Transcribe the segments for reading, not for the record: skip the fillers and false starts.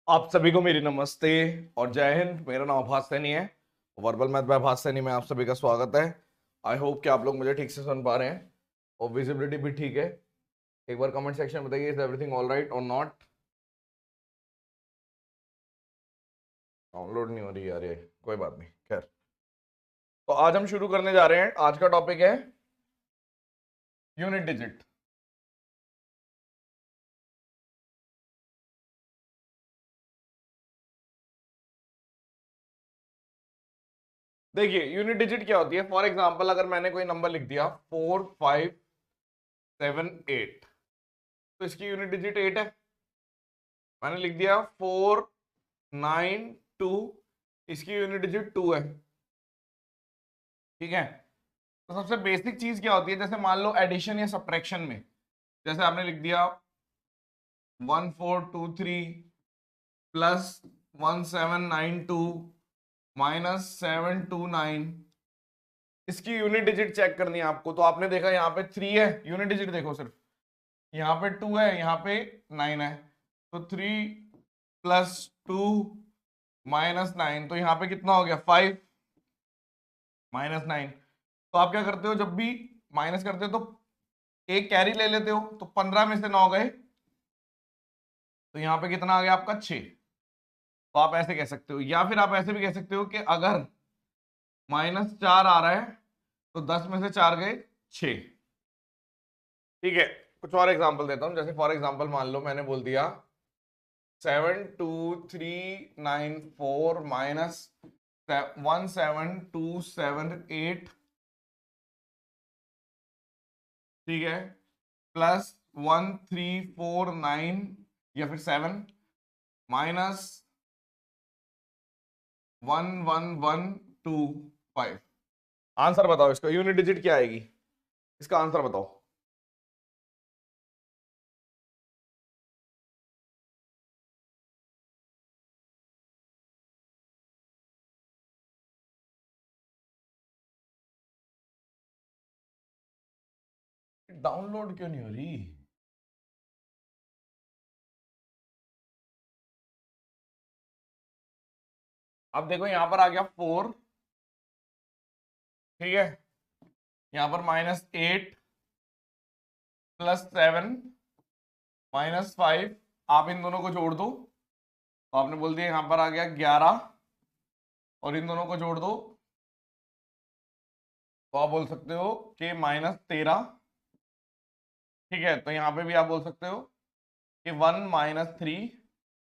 आप सभी को मेरी नमस्ते और जय हिंद। मेरा नाम आभास सैनी है। वर्बल मैथ बाय आभास सैनी में आप सभी का स्वागत है। आई होप कि आप लोग मुझे ठीक से सुन पा रहे हैं और विजिबिलिटी भी ठीक है। एक बार कमेंट सेक्शन में बताइए, इज एवरीथिंग ऑल राइट और नॉट। डाउनलोड नहीं हो रही यार ये, कोई बात नहीं, खैर। तो आज हम शुरू करने जा रहे हैं। आज का टॉपिक है यूनिट डिजिट। देखिए, यूनिट डिजिट क्या होती है। फॉर एग्जाम्पल, अगर मैंने कोई नंबर लिख दिया 4578, तो इसकी यूनिट डिजिट 8 है। मैंने लिख दिया 492, इसकी यूनिट डिजिट 2 है। ठीक है। तो सबसे बेसिक चीज क्या होती है, जैसे मान लो एडिशन या सब्ट्रैक्शन में, जैसे आपने लिख दिया 1423 प्लस 1792 माइनस 729, इसकी यूनिट डिजिट चेक करनी है आपको। तो आपने देखा यहाँ पे 3 है, यूनिट डिजिट देखो सिर्फ, यहाँ पे 2 है, यहाँ पे 9 है। तो 3 प्लस 2 माइनस 9, तो यहाँ पे कितना हो गया 5 माइनस 9। तो आप क्या करते हो, जब भी माइनस करते हो तो एक कैरी ले लेते हो, तो 15 में से 9 गए, तो यहाँ पे कितना आ गया आपका 6। तो आप ऐसे कह सकते हो, या फिर आप ऐसे भी कह सकते हो कि अगर -4 आ रहा है तो 10 में से 4 गए 6। ठीक है। कुछ और एग्जांपल देता हूं। जैसे फॉर एग्जांपल मान लो मैंने बोल दिया 72394 माइनस 17278, ठीक है, प्लस 1349 या फिर 7 माइनस 11125। आंसर बताओ, इसका यूनिट डिजिट क्या आएगी, इसका आंसर बताओ। डाउनलोड क्यों नहीं हो रही। अब देखो यहां पर आ गया 4, ठीक है, यहां पर -8 प्लस 7 माइनस 5, आप इन दोनों को जोड़ दो, तो आपने बोल दिया यहां पर आ गया 11, और इन दोनों को जोड़ दो तो आप बोल सकते हो कि -13। ठीक है, तो यहां पे भी आप बोल सकते हो कि 1 - 3,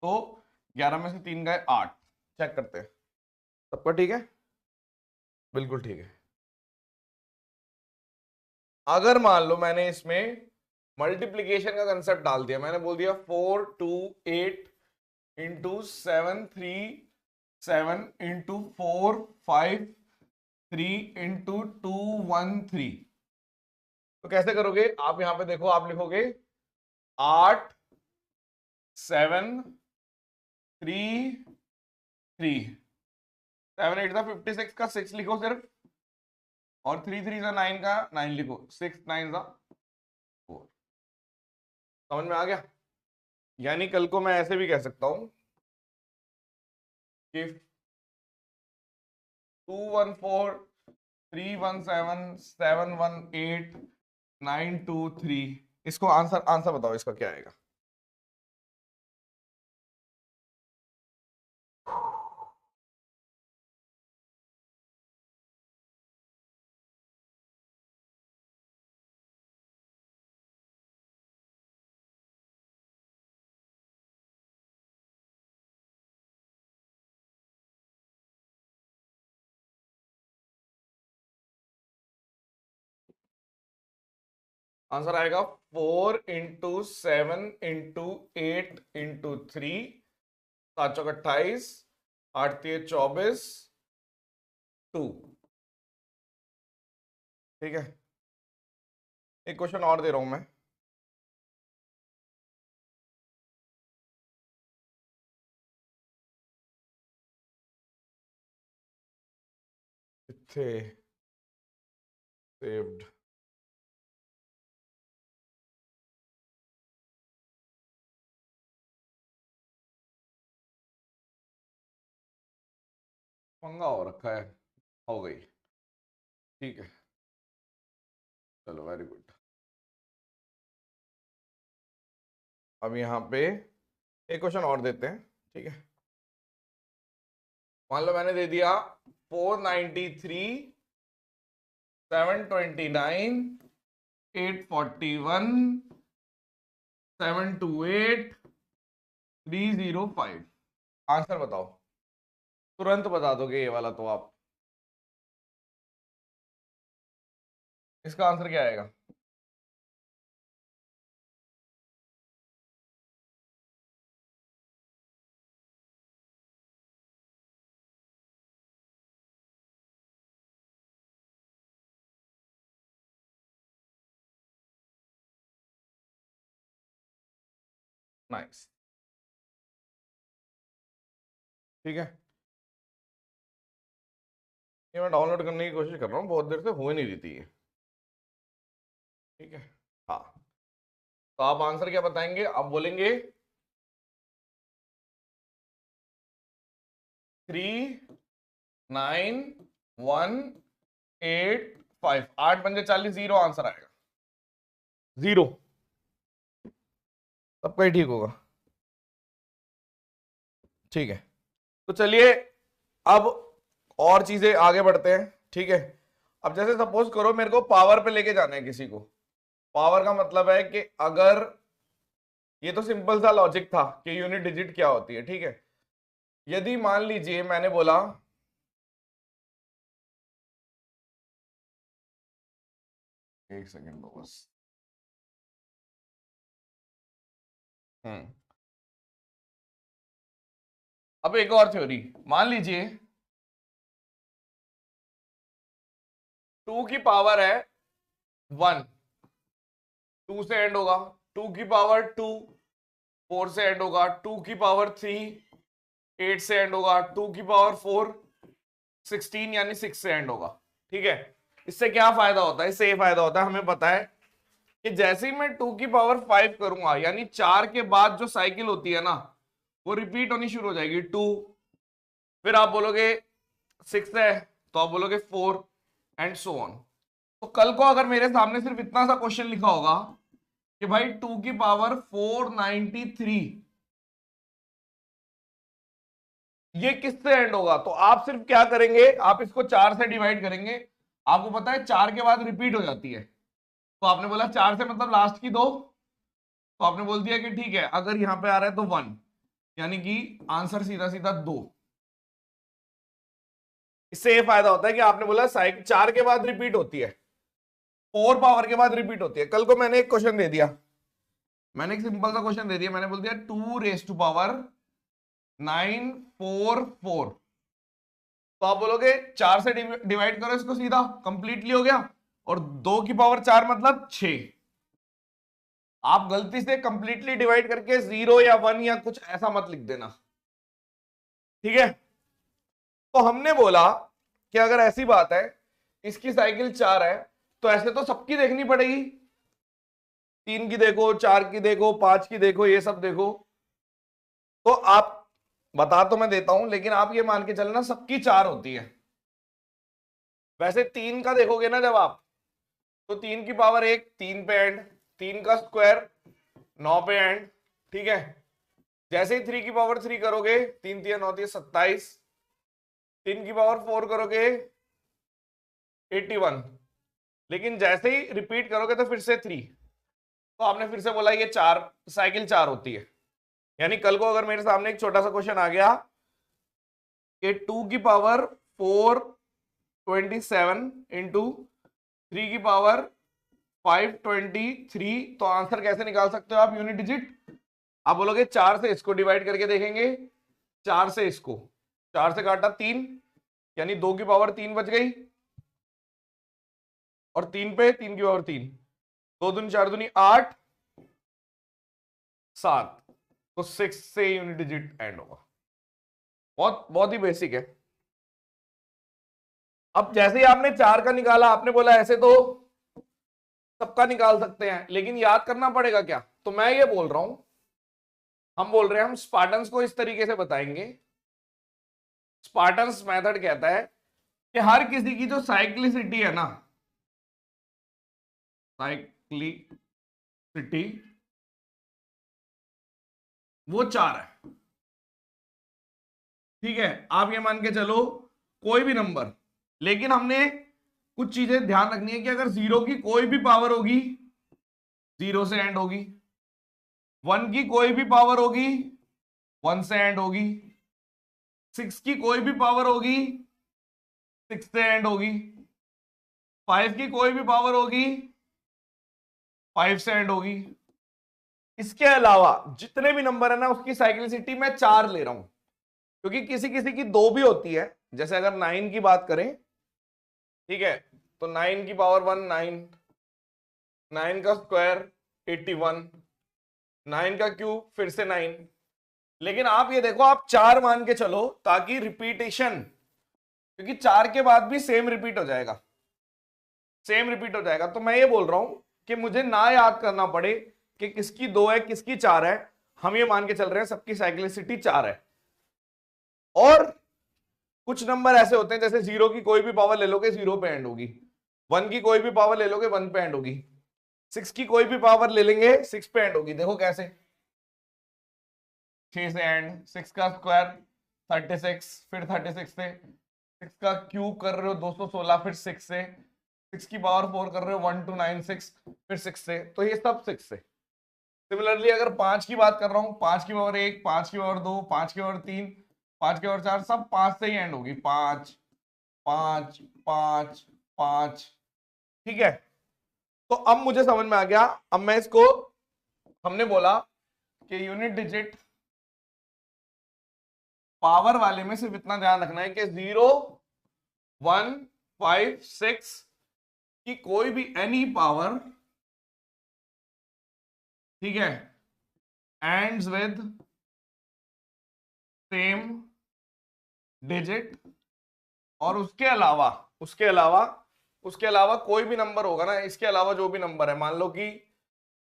तो 11 में से 3 गए 8। चेक करते हैं, सबका ठीक है, बिल्कुल ठीक है। अगर मान लो मैंने इसमें मल्टीप्लीकेशन का कंसेप्ट डाल दिया, मैंने बोल दिया 428 इंटू 737 इंटू 453 इंटू 213, तो कैसे करोगे आप। यहां पे देखो, आप लिखोगे 8 7 3 3, 7 8 56 का 6 लिखो सिर्फ, और 3 3 9 का 9 लिखो, 6 9 4। समझ में आ गया। यानी कल को मैं ऐसे भी कह सकता हूं कि 214 317 718 923, इसको आंसर आंसर बताओ, इसका क्या आएगा। आंसर आएगा 4 इंटू 7 इंटू 8 इंटू 3, 7 चौक 28, 8 तिये 24, 2। ठीक है। एक क्वेश्चन और दे रहा हूं मैं। इथे सेव्ड। पंगा हो रखा है, हो गई, ठीक है, चलो वेरी गुड। अब यहाँ पे एक क्वेश्चन और देते हैं, ठीक है। मान लो मैंने दे दिया 493, 729, 841, 728, 305। आंसर बताओ, तुरंत बता दोगे ये वाला तो आप। इसका आंसर क्या आएगा? नाइस, ठीक है। ये मैं डाउनलोड करने की कोशिश कर रहा हूँ, बहुत देर से हो ही नहीं रही थी ये, ठीक है। हाँ, तो आप आंसर क्या बताएंगे? आप बोलेंगे 39,185। 8×5 = 0 आंसर आएगा, 0। सबका ही ठीक होगा, ठीक है। तो चलिए अब और चीजें आगे बढ़ते हैं, ठीक है। अब जैसे सपोज करो मेरे को पावर पे लेके जाना है किसी को। पावर का मतलब है कि अगर, ये तो सिंपल सा लॉजिक था कि यूनिट डिजिट क्या होती है, ठीक है। यदि मान लीजिए मैंने बोला, एक सेकेंड बस, हम्म, अब एक और थ्योरी, मान लीजिए 2 की पावर है 1, 2 से एंड होगा, 2 की पावर 2, 4 से एंड होगा, 2 की पावर 3, 8 से एंड होगा, 2 की पावर 4, 16 यानी 6 से एंड होगा, ठीक है। इससे क्या फायदा होता है? इससे ये फायदा होता है, हमें पता है कि जैसे ही मैं 2 की पावर 5 करूंगा, यानी 4 के बाद जो साइकिल होती है ना, वो रिपीट होनी शुरू हो जाएगी। 2, फिर आप बोलोगे 6 है, तो आप बोलोगे 4 एंड सो ऑन। तो कल को अगर मेरे सामने सिर्फ इतना सा क्वेश्चन लिखा होगा कि भाई 2 की पावर 493 ये किससे एंड होगा, तो आप सिर्फ क्या करेंगे, आप इसको 4 से डिवाइड करेंगे। आपको पता है 4 के बाद रिपीट हो जाती है, तो आपने बोला 4 से मतलब लास्ट की 2, तो आपने बोल दिया कि ठीक है, अगर यहां पे आ रहा है तो 1, यानी कि आंसर सीधा सीधा 2। इससे ये फायदा होता है कि आपने बोला साइकिल 4 के बाद रिपीट होती है, 4 पावर के बाद रिपीट होती है। कल को मैंने एक क्वेश्चन दे दिया, मैंने एक सिंपल सा क्वेश्चन दे दिया, मैंने बोल दिया 2 raised to power 944, तो आप बोलोगे 4 से डिवाइड करो इसको, सीधा कंप्लीटली हो गया, और 2 की पावर 4 मतलब 6। आप गलती से कंप्लीटली डिवाइड करके 0 या 1 या कुछ ऐसा मत लिख देना, ठीक है। तो हमने बोला कि अगर ऐसी बात है, इसकी साइकिल 4 है, तो ऐसे तो सबकी देखनी पड़ेगी, 3 की देखो, 4 की देखो, 5 की देखो, ये सब देखो। तो आप बता तो मैं देता हूं, लेकिन आप ये मान के चलना सबकी 4 होती है। वैसे 3 का देखोगे ना जब आप, तो 3 की पावर 1, 3 पे एंड, 3 का स्क्वायर 9 पे एंड, ठीक है। जैसे ही 3 की पावर 3 करोगे, 3 3 9 27, 3 की पावर 4 करोगे 81, लेकिन जैसे ही रिपीट करोगे तो फिर से 3, तो आपने फिर से बोला ये 4 साइकिल 4 होती है। यानी कल को अगर मेरे सामने एक छोटा सा क्वेश्चन आ गया कि 2 की पावर 427 इंटू 3 की पावर 523, तो आंसर कैसे निकाल सकते हो आप? Unit digit. आप बोलोगे 4 से इसको डिवाइड करके देखेंगे, 4 से इसको, 4 से काटा 3, यानी 2 की पावर 3 बच गई, और 3 पे 3 की पावर 3, 2 दूनी 4 दूनी 8, 7, तो 6 से यूनिट डिजिट एंड होगा। बहुत बहुत ही बेसिक है। अब जैसे ही आपने 4 का निकाला, आपने बोला ऐसे तो सबका निकाल सकते हैं, लेकिन याद करना पड़ेगा क्या? तो मैं ये बोल रहा हूं, हम बोल रहे हैं हम स्पार्टन्स को इस तरीके से बताएंगे स्पार्टन्स मेथड कहता है कि हर किसी की जो साइक्लिसिटी है ना, साइक्लिसिटी वो 4 है। ठीक है, आप ये मान के चलो कोई भी नंबर, लेकिन हमने कुछ चीजें ध्यान रखनी है कि अगर 0 की कोई भी पावर होगी 0 से एंड होगी, 1 की कोई भी पावर होगी 1 से एंड होगी, 6 की कोई भी पावर होगी 6 से एंड होगी, 5 की कोई भी पावर होगी 5 से एंड होगी। इसके अलावा जितने भी नंबर है ना उसकी साइक्लिसिटी मैं 4 ले रहा हूं, क्योंकि किसी किसी की 2 भी होती है। जैसे अगर 9 की बात करें, ठीक है, तो 9 की पावर 1 9, 9 का स्क्वायर 81, 9 का क्यूब फिर से 9। लेकिन आप ये देखो, आप 4 मान के चलो ताकि रिपीटेशन, क्योंकि 4 के बाद भी सेम रिपीट हो जाएगा, सेम रिपीट हो जाएगा। तो मैं ये बोल रहा हूं कि मुझे ना याद करना पड़े कि किसकी 2 है किसकी 4 है, हम ये मान के चल रहे हैं सबकी साइक्लिसिटी 4 है। और कुछ नंबर ऐसे होते हैं जैसे 0 की कोई भी पावर ले लोगे 0 पे एंड होगी, 1 की कोई भी पावर ले लोगे 1 पे एंड होगी, 6 की कोई भी पावर ले लेंगे 6 पे एंड होगी। देखो कैसे, 6 से एंड, 6 का स्क्वायर 36, फिर 36 से, 6 का क्यूब कर रहे हो 216, फिर 6 से, 6 की पावर 4 कर रहे हो 1296, फिर 6 से, तो ये सब 6 से। सिमिलरली अगर 5 की बात कर रहा हूं, 5 की पावर 1, 5 की पावर 2, 5 की पावर 3, 5 की पावर 4, सब 5 से ही एंड होगी, 5 5 5 5। ठीक है, तो अब मुझे समझ में आ गया। अब मैं इसको, हमने बोला कि यूनिट डिजिट पावर वाले में सिर्फ इतना ध्यान रखना है कि 0 1 5 6 की कोई भी एनी पावर, ठीक है, एंड्स विद सेम डिजिट, और उसके अलावा उसके अलावा कोई भी नंबर होगा ना, इसके अलावा जो भी नंबर है, मान लो कि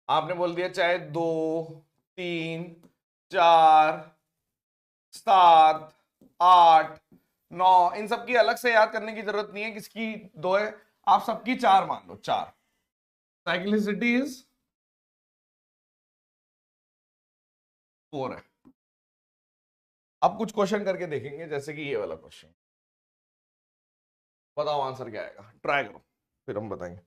आपने बोल दिया चाहे 2 3 4 7 8 9, इन सबकी अलग से याद करने की जरूरत नहीं है किसकी 2 है, आप सबकी 4 मान लो, 4। साइक्लिसिटी इज 4 है। अब कुछ क्वेश्चन करके देखेंगे, जैसे कि ये वाला क्वेश्चन, बताओ आंसर क्या आएगा, ट्राई करो फिर हम बताएंगे।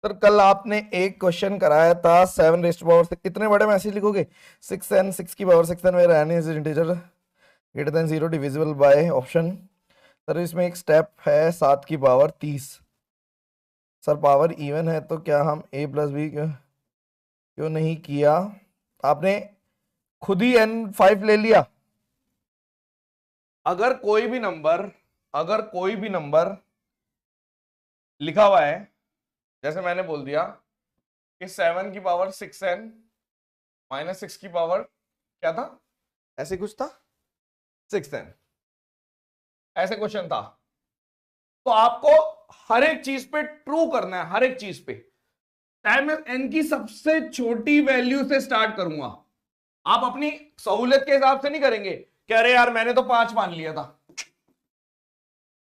सर कल आपने एक क्वेश्चन कराया था 7 रेस्ट पावर से, कितने बड़े मैसेज लिखोगे, 6 एन 6 की power 6 N where N is integer greater than 0 divisible by option. Sir इसमें एक स्टेप है 7 की पावर 30। सर पावर इवन है तो क्या हम a प्लस बी क्यों नहीं किया, आपने खुद ही n5 ले लिया। अगर कोई भी नंबर लिखा हुआ है, जैसे मैंने बोल दिया कि 7 की पावर 6n माइनस 6 की पावर क्या था, ऐसे कुछ था 6n, ऐसे क्वेश्चन था, तो आपको हर एक चीज पे ट्रू करना है, हर एक चीज पे। टाइम n की सबसे छोटी वैल्यू से स्टार्ट करूंगा, आप अपनी सहूलियत के हिसाब से नहीं करेंगे कि अरे यार मैंने तो 5 मान लिया था,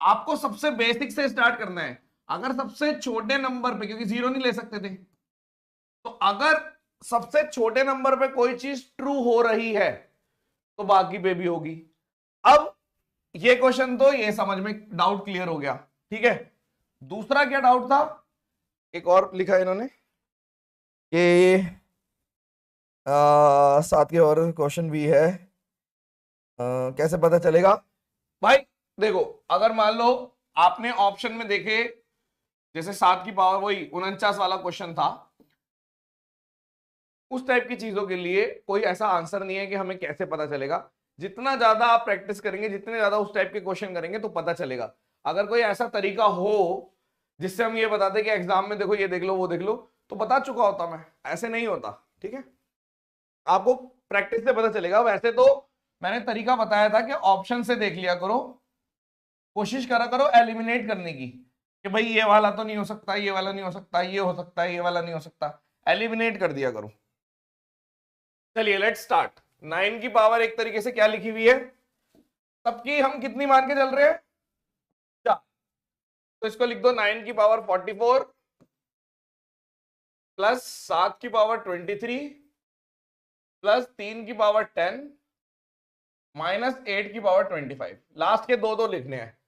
आपको सबसे बेसिक से स्टार्ट करना है। अगर सबसे छोटे नंबर पे, क्योंकि 0 नहीं ले सकते थे, तो अगर सबसे छोटे नंबर पे कोई चीज ट्रू हो रही है तो बाकी पे भी होगी। अब ये क्वेश्चन तो ये समझ में डाउट क्लियर हो गया, ठीक है। दूसरा क्या डाउट था, एक और लिखा इन्होंने कि 7 के और क्वेश्चन भी है, कैसे पता चलेगा। भाई देखो, अगर मान लो आपने ऑप्शन में देखे, जैसे 7 की पावर वही 49 वाला क्वेश्चन था, उस टाइप की चीजों के लिए कोई ऐसा आंसर नहीं है कि हमें कैसे पता चलेगा। जितना ज्यादा आप प्रैक्टिस करेंगे, जितने ज्यादा उस टाइप के क्वेश्चन करेंगे तो पता चलेगा। अगर कोई ऐसा तरीका हो जिससे हम ये बताते कि एग्जाम में देखो ये देख लो वो देख लो, तो बता चुका होता मैं, ऐसे नहीं होता, ठीक है। आपको प्रैक्टिस से पता चलेगा। वैसे तो मैंने तरीका बताया था कि ऑप्शन से देख लिया करो, कोशिश करा करो एलिमिनेट करने की, कि भाई ये वाला तो नहीं हो सकता, ये वाला नहीं हो सकता, ये हो सकता है, ये वाला नहीं हो सकता, एलिमिनेट कर दिया करो। चलिए लेट्स स्टार्ट। 9 की पावर एक तरीके से क्या लिखी हुई है, सबकी हम कितनी मान के चल रहे हैं? 4। तो इसको लिख दो 9 की पावर 44 प्लस 7 की पावर 23 प्लस 3 की पावर 10 माइनस 8 की पावर 25। लास्ट के दो लिखने हैं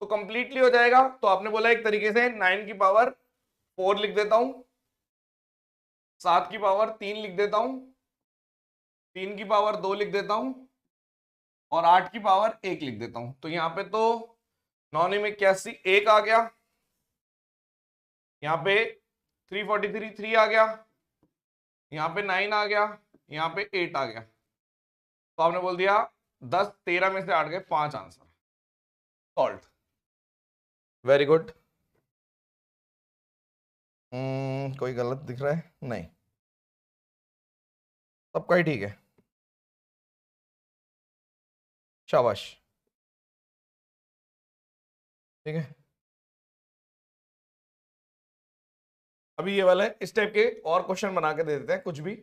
तो कंप्लीटली हो जाएगा। तो आपने बोला एक तरीके से 9 की पावर 4 लिख देता हूं, 7 की पावर 3 लिख देता हूं, 3 की पावर 2 लिख देता हूं और 8 की पावर 1 लिख देता हूं। तो यहां पे तो 9 में 81 1 आ गया, यहां पे 343 3 आ गया, यहां पे 9 आ गया, यहां पे 8 आ गया। तो आपने बोल दिया 10 13 में से 8 गए, 5 आंसर सॉल्व। Very good. कोई गलत दिख रहा है? नहीं, सबका ही ठीक है, शाबाश। ठीक है, अभी ये वाला है, इस टाइप के और क्वेश्चन बना के दे देते हैं कुछ भी।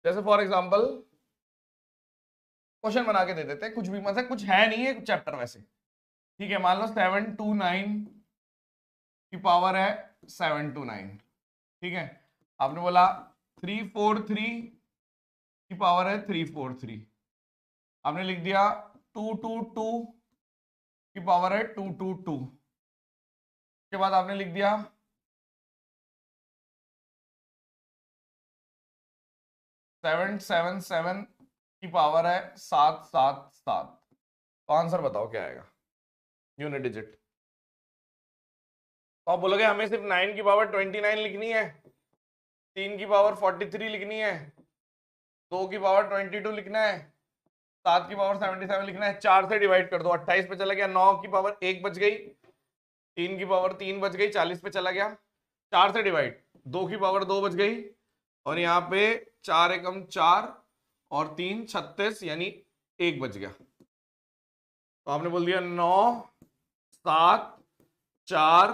जैसे फॉर एग्जांपल क्वेश्चन बना के दे देते हैं कुछ भी, मतलब कुछ है नहीं है चैप्टर वैसे। ठीक है, मान लो 729 की पावर है 729। ठीक है, आपने बोला 343 की पावर है 343, आपने लिख दिया 222 की पावर है 222, के बाद आपने लिख दिया 777 की पावर है 777। तो आंसर बताओ क्या आएगा यूनिट डिजिट। तो आप बोलोगे हमें सिर्फ 9 की पावर 29 लिखनी है, 3 की पावर 43 लिखनी है, 2 की पावर 22 लिखना है, 7 की पावर 77 लिखना है। 4 से डिवाइड कर दो, 28 पे चला गया, 9 की पावर 1 बच गई, 3 की पावर 3 बच गई, 40 पे चला गया। 4 से डिवाइड, 2 की पावर 2 बच गई, और यहाँ पे 4 एकम 4 और 3 36, यानी 1 बच गया। तो आपने बोल दिया 9 7 4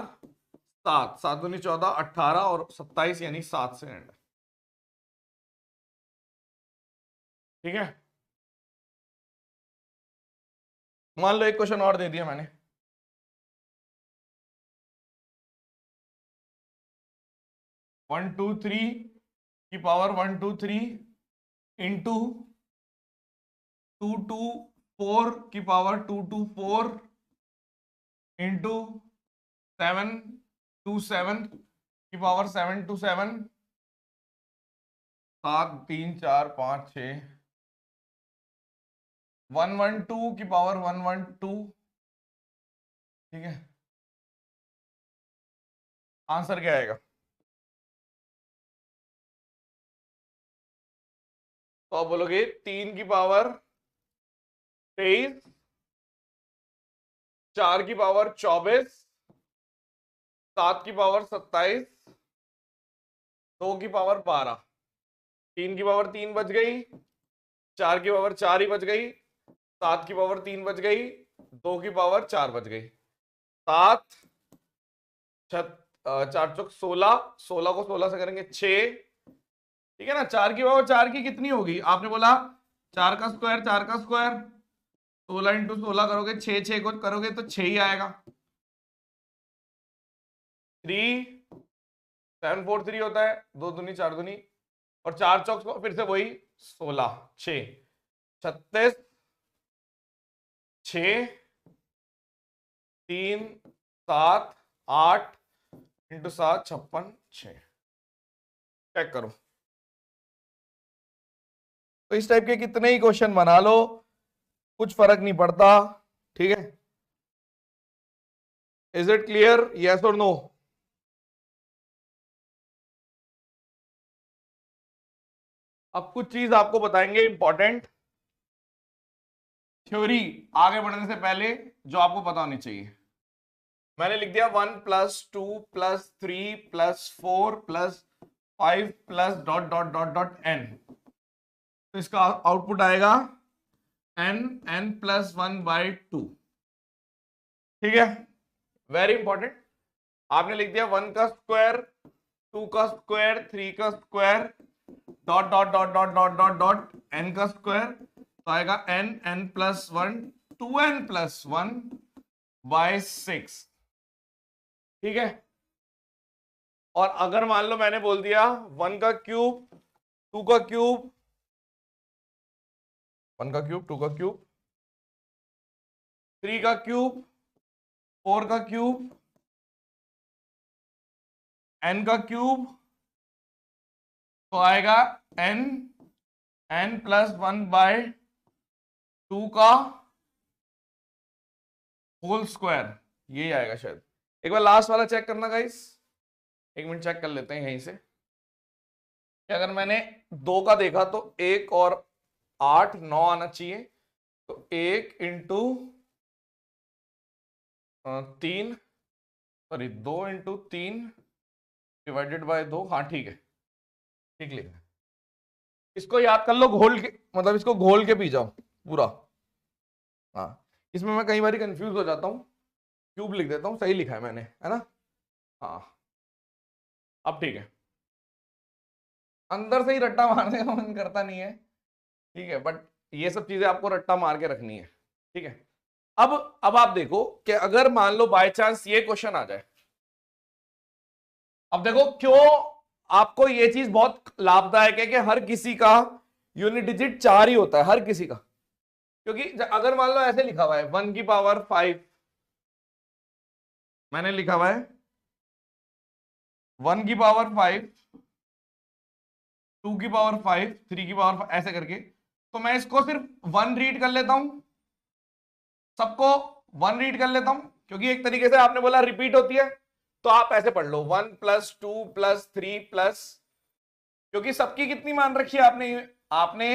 7 7 दूनी 14 18 और 27, यानी 7 से एंड। ठीक है, मान लो एक क्वेश्चन और दे दिया मैंने, 123 की पावर 123 इंटू 224 की पावर 224 इंटू 727 की पावर 727, 7 3 4 5 6, 112 की पावर 112। ठीक है, आंसर क्या आएगा? तो आप बोलोगे 3 की पावर 23, 4 की पावर 24, 7 की पावर 27, 2 की पावर 12। 3 की पावर 3 बच गई, 4 की पावर 4 ही बच गई, 7 की पावर 3 बच गई, 2 की पावर 4 बच गई। 7 4 चौक 16, 16 को 16 से करेंगे 6। ठीक है ना, 4 की पावर 4 की कितनी होगी? आपने बोला 4 का स्क्वायर, 4 का स्क्वायर, 16 इंटू 16 करोगे 6, 6 को करोगे तो 6 ही आएगा। 3 7 4 3 होता है, 2 दूनी 4 दूनी, और 4 चौक फिर से वही 16 6 36 6 3 7 8 इंटू 7 56 6। चेक करो। तो इस टाइप के कितने ही क्वेश्चन बना लो, कुछ फर्क नहीं पड़ता। ठीक है, इज इट क्लियर? यस और नो? अब कुछ चीज आपको बताएंगे इंपॉर्टेंट थ्योरी आगे बढ़ने से पहले, जो आपको पता होनी चाहिए। मैंने लिख दिया 1 + 2 + 3 + 4 + 5 + dot dot dot dot n। तो इसका आउटपुट आएगा n + 1/2। ठीक है, वेरी इंपॉर्टेंट। आपने लिख दिया 1 का स्क्वायर, 2 का स्क्वायर, 3 का square, dot dot dot dot dot dot dot n का स्क्वायर, तो आएगा n + 1 2n+1/6, ठीक है। और अगर मान लो मैंने बोल दिया 1 का क्यूब 2 का क्यूब 1 का क्यूब 2 का क्यूब 3 का क्यूब 4 का क्यूब n का क्यूब, तो आएगा n+1/2 का होल स्क्वायर, ये आएगा शायद। एक बार लास्ट वाला चेक करना गाइस, एक मिनट चेक कर लेते हैं यहीं से कि अगर मैंने 2 का देखा तो 1 और 8 9 आना चाहिए, तो 1 into 3 sorry 2 into 3 divided by 2, हाँ ठीक है, ठीक लिखा। इसको याद कर लो, घोल के मतलब इसको घोल के पी जाओ पूरा। हाँ, इसमें मैं कई बार कंफ्यूज हो जाता हूँ, क्यूब लिख देता हूँ, सही लिखा है मैंने, है ना। हाँ अब ठीक है, अंदर से ही रट्टा मारने का मन करता नहीं है, ठीक है, बट ये सब चीजें आपको रट्टा मार के रखनी है, ठीक है। अब आप देखो कि अगर मान लो बाय चांस ये क्वेश्चन आ जाए, अब देखो क्यों आपको ये चीज बहुत लाभदायक है कि हर किसी का यूनिट डिजिट 4 ही होता है, हर किसी का। क्योंकि अगर मान लो ऐसे लिखा हुआ है 1 की पावर 5, मैंने लिखा हुआ है 1 की पावर 5 2 की पावर 5 3 की पावर 5 ऐसे करके, तो मैं इसको सिर्फ 1 रीड कर लेता हूं, सबको 1 रीड कर लेता हूं, क्योंकि एक तरीके से आपने बोला रिपीट होती है, तो आप ऐसे पढ़ लो 1 + 2 + 3 प्लस, क्योंकि सबकी कितनी मान रखी है आपने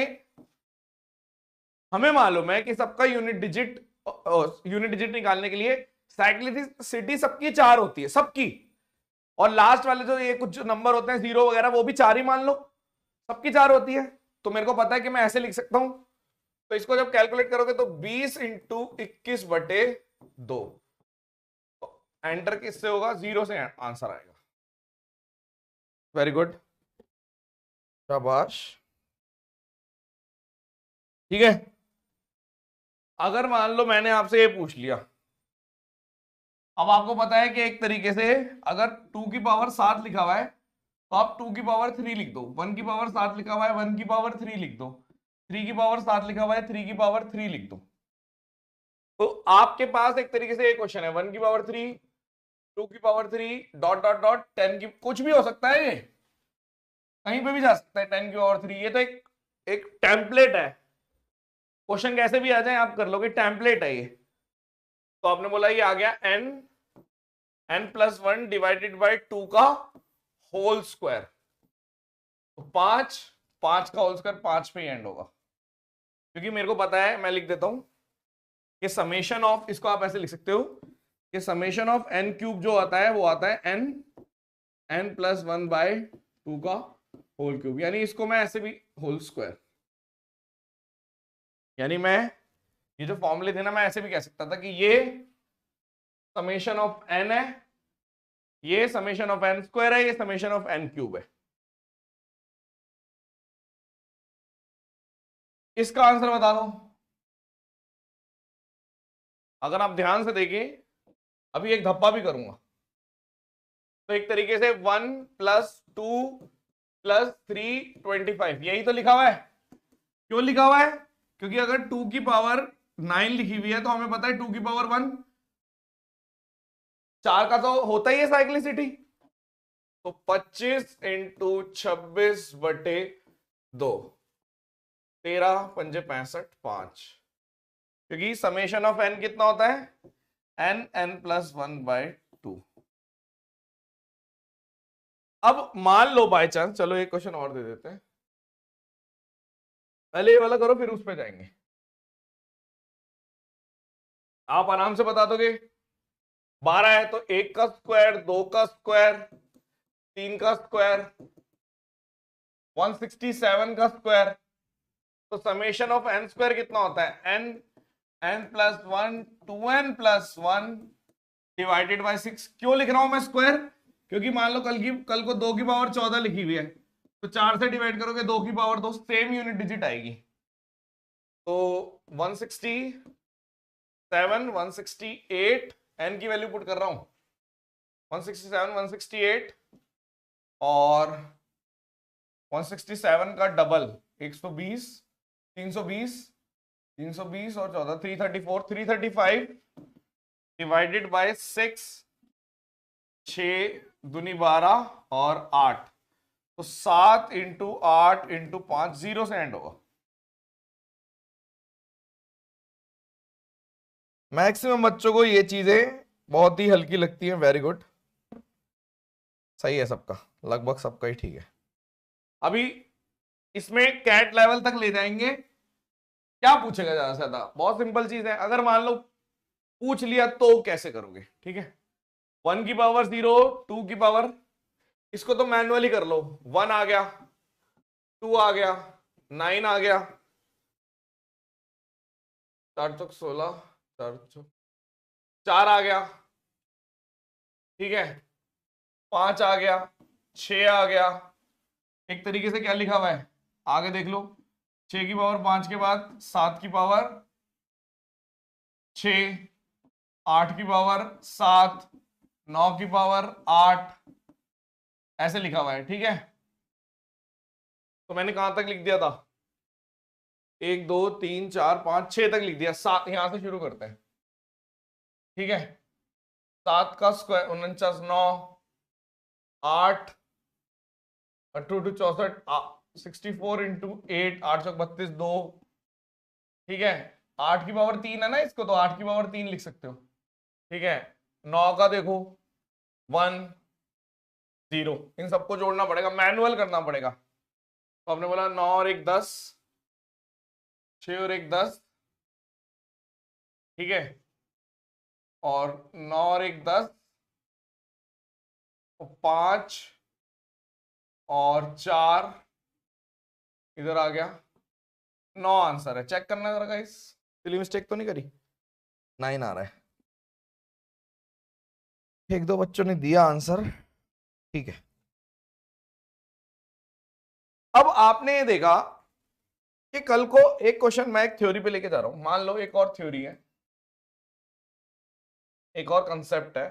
हमें मालूम है कि सबका यूनिट डिजिट निकालने के लिए साइक्लिसिटी सबकी 4 होती है, सबकी। और लास्ट वाले जो ये कुछ नंबर होते हैं 0 वगैरह, वो भी 4 ही मान लो, सबकी 4 होती है। तो मेरे को पता है कि मैं ऐसे लिख सकता हूं, तो इसको जब कैलकुलेट करोगे तो 20 × 21/2, एंटर किससे होगा, 0 से आंसर आएगा। वेरी गुड, शाबाश, ठीक है। अगर मान लो मैंने आपसे ये पूछ लिया, अब आपको पता है कि एक तरीके से अगर 2 की पावर 7 लिखा हुआ है तो आप 2 की पावर 3 लिख दो, 1 की पावर 7 लिखा हुआ है 1 की पावर 3 लिख दो, 3 की पावर 7 लिखा हुआ है 3 की पावर 3 लिख दो। तो आपके पास एक तरीके से एक क्वेश्चन है 1 की पावर 3 2 की पावर 3 डॉट डॉट डॉट 10 की, कुछ भी हो सकता है, ये कहीं पे भी जा सकता है 10 की पावर 3। ये तो एक टेम्पलेट है, क्वेश्चन कैसे भी आ जाए आप कर लोगे, टेम्पलेट है ये। तो आपने बोला ये आ गया n+1 डिवाइडेड बाय 2 का होल स्क्वायर, तो 5 का होल स्क्वायर 5 पे एंड होगा, क्योंकि मेरे को पता है, मैं लिख देता हूं कि समेशन ऑफ, इसको आप ऐसे लिख सकते हो कि समेशन ऑफ n³ जो आता है वो आता है n+1/2 का होल क्यूब, यानी इसको मैं ऐसे भी होल स्क्वायर, यानी मैं ये जो फॉर्मूले थे ना, मैं ऐसे भी कह सकता था कि ये समेशन ऑफ n है, ये समेशन ऑफ n² है, ये समेशन ऑफ n³ है। इसका आंसर बता दो। अगर आप ध्यान से देखें, अभी एक धप्पा भी करूंगा, तो एक तरीके से 1 + 2 + 3 25, यही तो लिखा हुआ है। क्यों लिखा हुआ है, क्योंकि अगर 2 की पावर 9 लिखी हुई है तो हमें पता है 2 की पावर 1 4 का तो होता ही है साइक्लिसिटी, तो 25 × 26/2, 13 × 5 = 5, क्योंकि समेशन ऑफ n कितना होता है, n+1/2। अब मान लो बाय चांस, चलो एक क्वेश्चन और दे देते हैं, पहले ये वाला करो फिर उस पे जाएंगे। आप आराम से बता दोगे, 12 है तो 1 का स्क्वायर 2 का स्क्वायर 3 का स्क्वायर 167 का स्क्वायर, तो समेशन ऑफ n² कितना होता है, n+1 2n+1 डिवाइडेड बाय 6। क्यों लिख रहा हूं मैं स्क्वायर, क्योंकि मान लो कल को 2 की पावर 14 लिखी हुई है, तो 4 से डिवाइड करोगे 2 की पावर 2, सेम यूनिट डिजिट आएगी, तो 160 168 n की वैल्यू पुट कर रहा हूं 167 168 और 167 का डबल 120 320 320 और 14 334 335 डिवाइडेड बाय 6 6 दूनी 12 और 8 तो 7 इंटू 8 इंटू 5 0 से एंड होगा। मैक्सिमम बच्चों को ये चीजें बहुत ही हल्की लगती हैं। वेरी गुड, सही है सबका, लगभग सबका ही ठीक है। अभी इसमें कैट लेवल तक ले जाएंगे। क्या पूछेगा ज्यादा से ज्यादा? बहुत सिंपल चीज है। अगर मान लो पूछ लिया तो कैसे करोगे? ठीक है, 1 की पावर 0, 2 की पावर, इसको तो मैनुअली कर लो। 1 आ गया, 2 आ गया, 9 आ गया, 4 चौक 16, 4 चौक 4 आ गया, ठीक है, 5 आ गया, 6 आ गया। एक तरीके से क्या लिखा हुआ है आगे देख लो, 6 की पावर 5 के बाद 7 की पावर 6, 8 की पावर 7, 9 की पावर 8, ऐसे लिखा हुआ है। ठीक है, तो मैंने कहां तक लिख दिया था? 1 2 3 4 5 6 तक लिख दिया। 7 यहां से शुरू करते हैं। ठीक है, 7 का स्क्वायर 49, 9, 8 टू 64, 64 इंटू 8, 8 चौक 32, 2। ठीक है, 8 की पावर 3 है ना, इसको तो 8 की पावर 3 लिख सकते हो। ठीक है, 9 का देखो 1 0, इन सबको जोड़ना पड़ेगा, मैनुअल करना पड़ेगा। तो आपने बोला 9 और 1 10, 6 और 1 10, ठीक है, और 9 और 1 10, 5 और 4 इधर आ गया, 9 आंसर है। चेक करना जरा गाइस, सिली मिस्टेक तो नहीं करी? 9 आ रहा है। एक दो बच्चों ने दिया आंसर, ठीक है। अब आपने ये देखा कि कल को एक क्वेश्चन मैं एक थ्योरी पे लेके जा रहा हूं। मान लो एक और थ्योरी है, एक और कंसेप्ट है।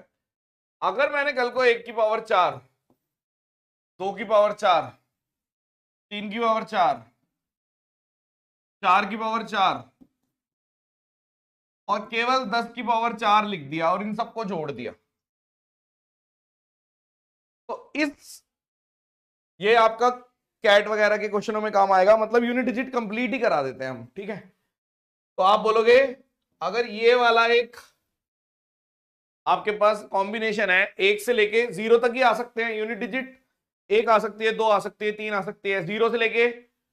अगर मैंने कल को 1 की पावर 4, 2 की पावर 4, 3 की पावर 4, 4 की पावर 4 और केवल 10 की पावर 4 लिख दिया और इन सबको जोड़ दिया, तो इस ये आपका कैट वगैरह के क्वेश्चनों में काम आएगा। मतलब यूनिट डिजिट कंप्लीट ही करा देते हैं हम। ठीक है, तो आप बोलोगे अगर ये वाला एक आपके पास कॉम्बिनेशन है, 1 से लेके 0 तक ही आ सकते हैं यूनिट डिजिट, 1 आ सकती है, 2 आ सकती है, 3 आ सकती है, 0 से लेके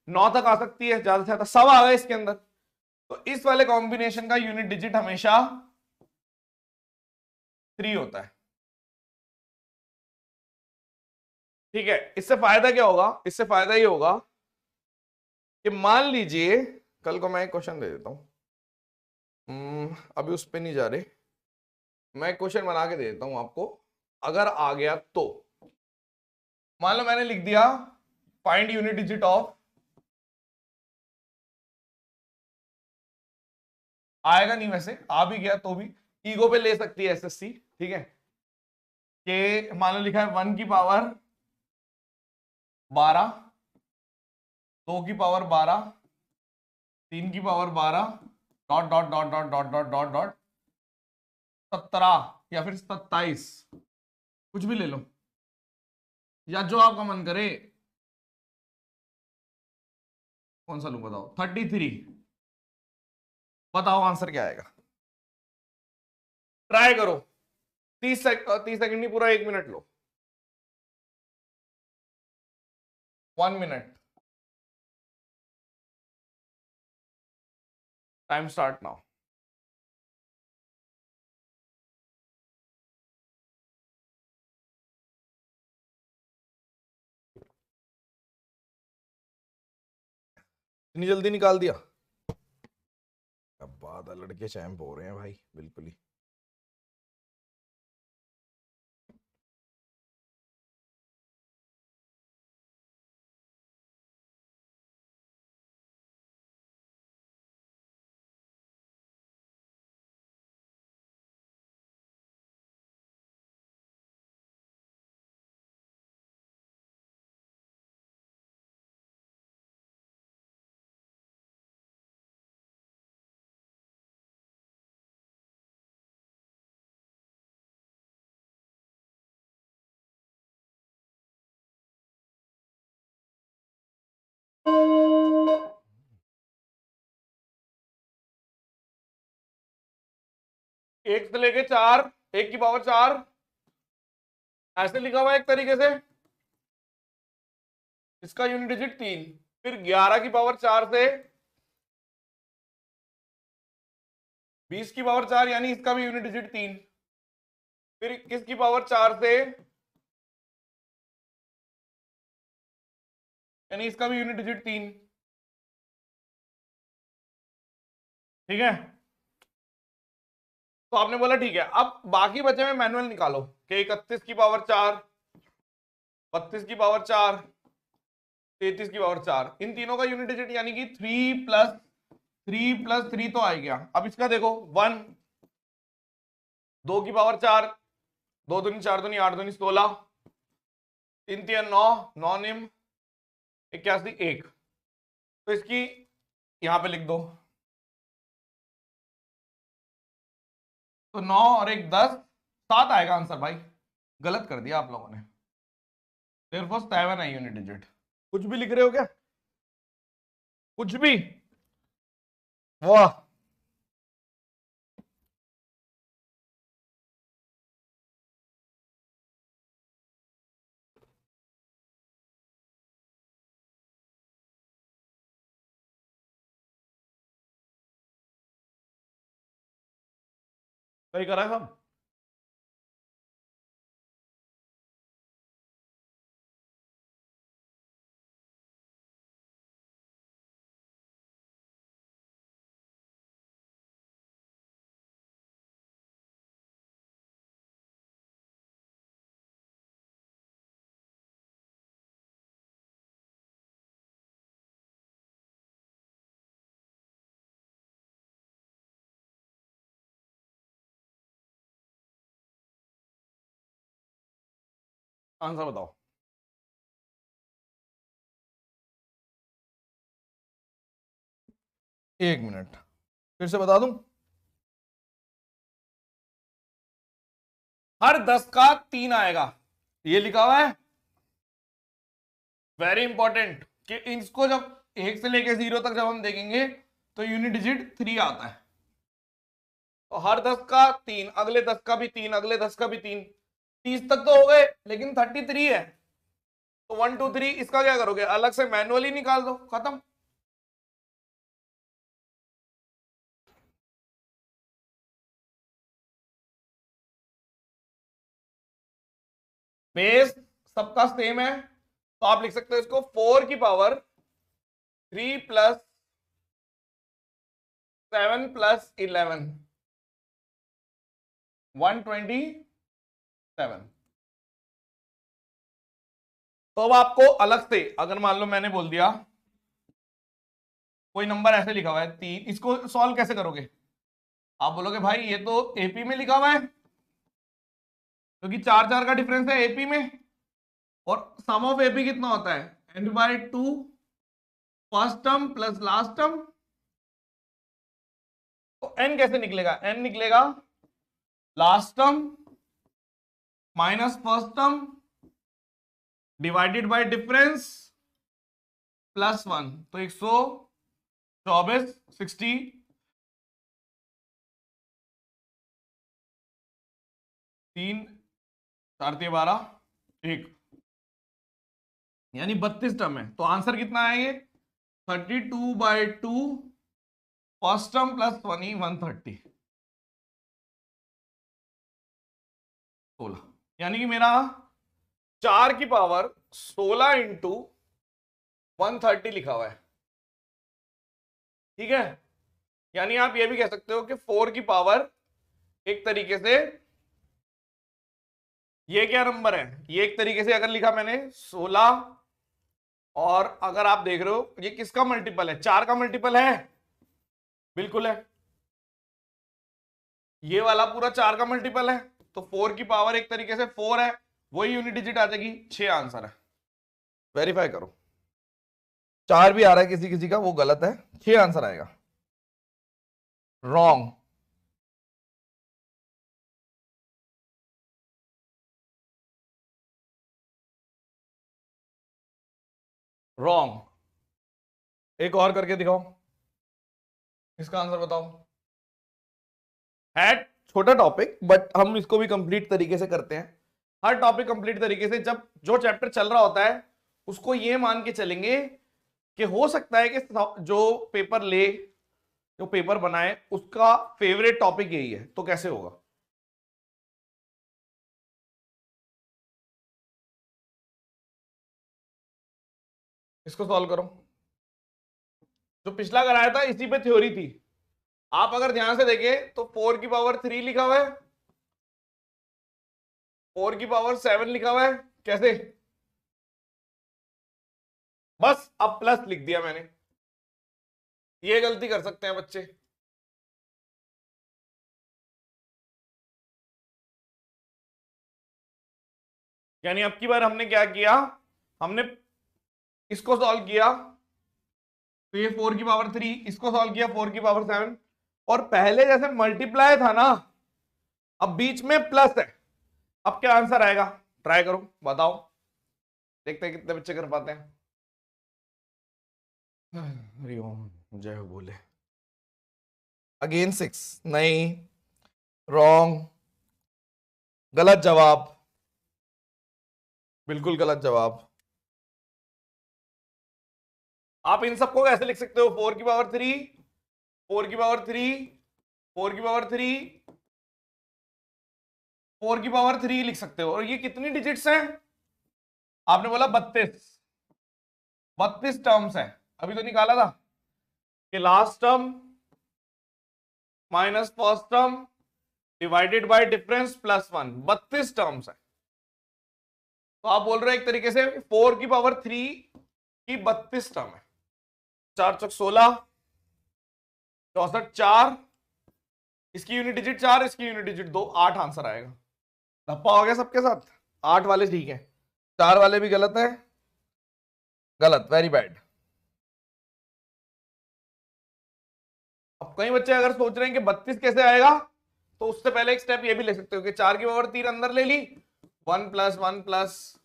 9 तक आ सकती है, ज्यादा से ज्यादा सब आ गए इसके अंदर। तो इस वाले कॉम्बिनेशन का यूनिट डिजिट हमेशा 3 होता है। ठीक है, इससे फायदा क्या होगा? इससे फायदा ये होगा कि मान लीजिए कल को मैं एक क्वेश्चन दे देता हूं, अभी उस पर नहीं जा रहे, मैं क्वेश्चन बना के दे देता हूं आपको। अगर आ गया तो मान लो मैंने लिख दिया फाइंड यूनिट डिजिट ऑफ, आएगा नहीं वैसे, आ भी गया तो भी ईगो पे ले सकती है एसएससी। ठीक है, कि मान लो लिखा है 1 की पावर 12, 2 की पावर 12, 3 की power 12, dot dot dot dot dot dot dot dot 17 या फिर 27, कुछ भी ले लो या जो आपका मन करे। कौन सा लू बताओ? 33। बताओ आंसर क्या आएगा? ट्राई करो, 30 सेकंड नहीं, पूरा 1 minute low, 1 minute, time start now. इतनी जल्दी निकाल दिया? अब बात है, लड़के चैंप हो रहे हैं भाई, बिल्कुल ही। एक से लेके 4, 1 की पावर 4 ऐसे लिखा हुआ है एक तरीके से, इसका यूनिट डिजिट 3। फिर 11 की पावर 4 से 20 की पावर 4 यानी इसका भी यूनिट डिजिट 3। फिर 21 की पावर 4 से यानी इसका भी यूनिट डिजिट 3। ठीक है, तो आपने बोला ठीक है, अब बाकी बचे में मैनुअल निकालो कि 31 की पावर 4, 32 की पावर 4, 33 की पावर 4, इन तीनों का यूनिट डिजिट यानी कि 3 + 3 तो आ ही गया। अब इसका देखो 1, 2 की पावर 4, 2 दूनी 4 दूनी 8 दूनी 16, 3 3 9, 9 निम 81, 1। तो इसकी यहां पे लिख दो, तो 9 और 1 10, 7 आएगा आंसर। भाई गलत कर दिया आप लोगों ने, therefore 7 है यूनिट डिजिट। कुछ भी लिख रहे हो क्या, कुछ भी? वाह, सही करा है सब। आंसर बताओ। एक मिनट फिर से बता दूं, हर 10 का 3 आएगा, ये लिखा हुआ है। वेरी इंपॉर्टेंट कि इसको जब 1 से लेके 0 तक जब हम देखेंगे तो यूनिट डिजिट 3 आता है। तो हर 10 का 3, अगले 10 का भी 3, अगले 10 का भी 3, 30 तक तो हो गए, लेकिन 33 है। तो 1 2 3 इसका क्या करोगे, अलग से मैनुअली निकाल दो, खत्म। बेस सबका सेम है, तो आप लिख सकते हो इसको 4 की पावर 3 + 7 + 11, 127। तो अब आपको अलग से, अगर मान लो मैंने बोल दिया कोई नंबर ऐसे लिखा हुआ है 3, इसको सॉल्व कैसे करोगे? आप बोलोगे भाई ये तो एपी में लिखा हुआ है, क्योंकि 4 4 का डिफरेंस है एपी में, और सम ऑफ एपी कितना होता है, n/2 first term plus last term. तो n कैसे निकलेगा, n निकलेगा last term minus first term divided by difference +1। तो 124, 60, 3 4 12, 1, यानी 32 टर्म है। तो आंसर कितना है ये, 32/2 फर्स्ट टर्म प्लस 20, 130, 16। यानी कि मेरा 4 की पावर 16 इंटू 130 लिखा हुआ है। ठीक है, यानी आप ये भी कह सकते हो कि 4 की पावर एक तरीके से, ये क्या नंबर है, ये एक तरीके से अगर लिखा मैंने 16, और अगर आप देख रहे हो ये किसका मल्टीपल है, 4 का मल्टीपल है, बिल्कुल है, ये वाला पूरा 4 का मल्टीपल है। तो 4 की पावर एक तरीके से 4 है, वही यूनिट डिजिट आ जाएगी, 6 आंसर है। वेरीफाई करो, 4 भी आ रहा है किसी किसी का, वो गलत है, 6 आंसर आएगा। Wrong, wrong. एक और करके दिखाओ, इसका आंसर बताओ। एट छोटा टॉपिक, बट हम इसको भी कंप्लीट तरीके से करते हैं। हर टॉपिक कंप्लीट तरीके से, जब जो चैप्टर चल रहा होता है उसको ये मान के चलेंगे कि हो सकता है कि जो पेपर ले, जो पेपर बनाए, उसका फेवरेट टॉपिक यही है, तो कैसे होगा। इसको सॉल्व करो। जो पिछला कराया था इसी पे थ्योरी थी। आप अगर ध्यान से देखें तो 4 की पावर 3 लिखा हुआ है, 4 की पावर 7 लिखा हुआ है। कैसे? बस अब प्लस लिख दिया मैंने। ये गलती कर सकते हैं बच्चे। यानी अब की बार हमने क्या किया, हमने इसको सॉल्व किया तो ये 4 की पावर 3, इसको सॉल्व किया 4 की पावर 7, और पहले जैसे मल्टीप्लाई था ना, अब बीच में प्लस है। अब क्या आंसर आएगा, ट्राई करो, बताओ, देखते हैं कितने बच्चे कर पाते हैं। हरि ओम, जय हो बोले। अगेन 6, नहीं, रॉन्ग, गलत जवाब, बिल्कुल गलत जवाब। आप इन सबको कैसे लिख सकते हो, 4 की पावर 3, 4 की पावर 3, 4 की पावर 3, 4 की पावर 3 लिख सकते हो। और ये कितनी डिजिट्स हैं? आपने बोला 32, 32 टर्म्स है। अभी तो निकाला था कि last term minus first term divided by difference plus 1, 32 terms है। तो आप बोल रहे हो एक तरीके से 4 की पावर 3 की 32 टर्म है। 4 × 16, 64, 4, इसकी यूनिट डिजिट 4, इसकी यूनिट डिजिट 2, 8 आंसर आएगा। धप्पा हो गया सबके साथ। 8 वाले ठीक है, 4 वाले भी गलत है, गलत, वेरी बैड। अब कई बच्चे अगर सोच रहे हैं कि 32 कैसे आएगा, तो उससे पहले एक स्टेप ये भी ले सकते हो कि 4 की पावर 3 अंदर ले ली, 1 + 1 +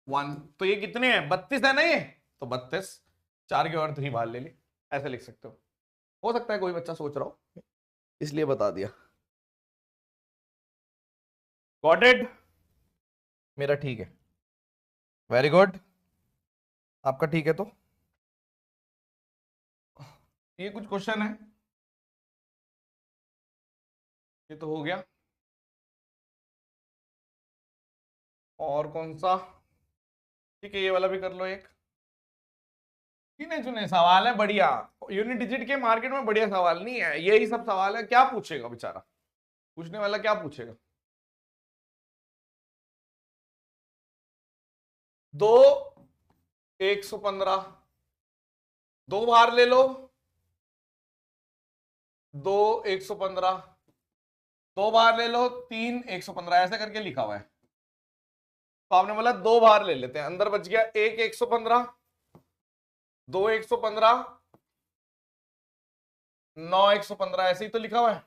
1, तो ये कितने हैं, 32 है ना ये, तो 32, 4 की पावर 3 बाहर ले ली, ऐसे लिख सकते हो सकता है कोई बच्चा सोच रहा हो, इसलिए बता दिया। Got it? मेरा ठीक है, वेरी गुड। आपका ठीक है तो ये कुछ क्वेश्चन है, ये तो हो गया। और कौन सा? ठीक है, ये वाला भी कर लो एक। गिने चुने सवाल है, बढ़िया। यूनिट डिजिट के मार्केट में बढ़िया सवाल नहीं है, यही सब सवाल है। क्या पूछेगा बेचारा पूछने वाला, क्या पूछेगा? 2 115, 2 बाहर ले लो, 2 115, 2 बाहर ले लो, 3 115, ऐसे करके लिखा हुआ है। तो आपने बोला 2 बाहर ले लेते हैं, अंदर बच गया 1 115, 2 115, 9 115, ऐसे ही तो लिखा हुआ है।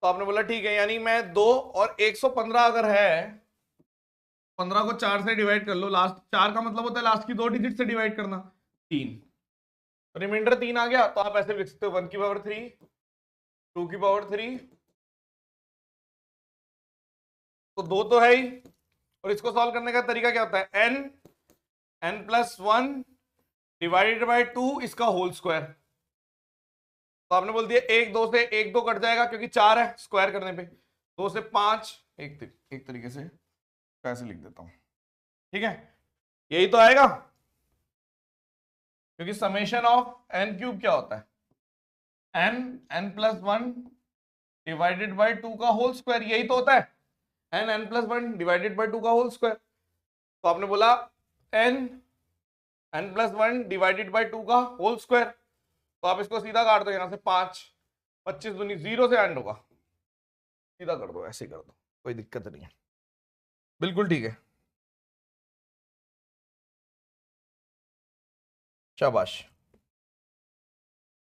तो आपने बोला ठीक है, यानी मैं 2 और 115 अगर है, 15 को 4 से डिवाइड कर लो, लास्ट 4 का मतलब होता है लास्ट की 2 डिजिट से डिवाइड करना, 3, रिमाइंडर 3 आ गया। तो आप ऐसे लिख सकते हो 1 की पावर 3, 2 की पावर 3, तो 2 तो है ही। और इसको सॉल्व करने का तरीका क्या होता है, n+1 डिवाइडेड बाय 2 इसका होल स्क्वायर। तो आपने बोल दिया 1 2 से 1 2 कट जाएगा क्योंकि 4 है स्क्वायर करने पे, 2 से 5, एक तरीके से कैसे लिख देता हूं, ठीक है, यही तो आएगा, क्योंकि समेशन ऑफ n³ क्या होता है, n+1 डिवाइडेड बाय 2 का होल स्क्वायर, यही तो होता है, n+1 डिवाइडेड बाय 2 का होल स्क्वायर। तो आपने बोला n+1 डिवाइडेड बाय 2 का होल स्क्वायर, तो आप इसको सीधा काट दो, यहां से 5, 25 दूनी 0 से एंड होगा, सीधा कर दो, ऐसे कर दो, कोई दिक्कत नहीं है, बिल्कुल ठीक है, शाबाश।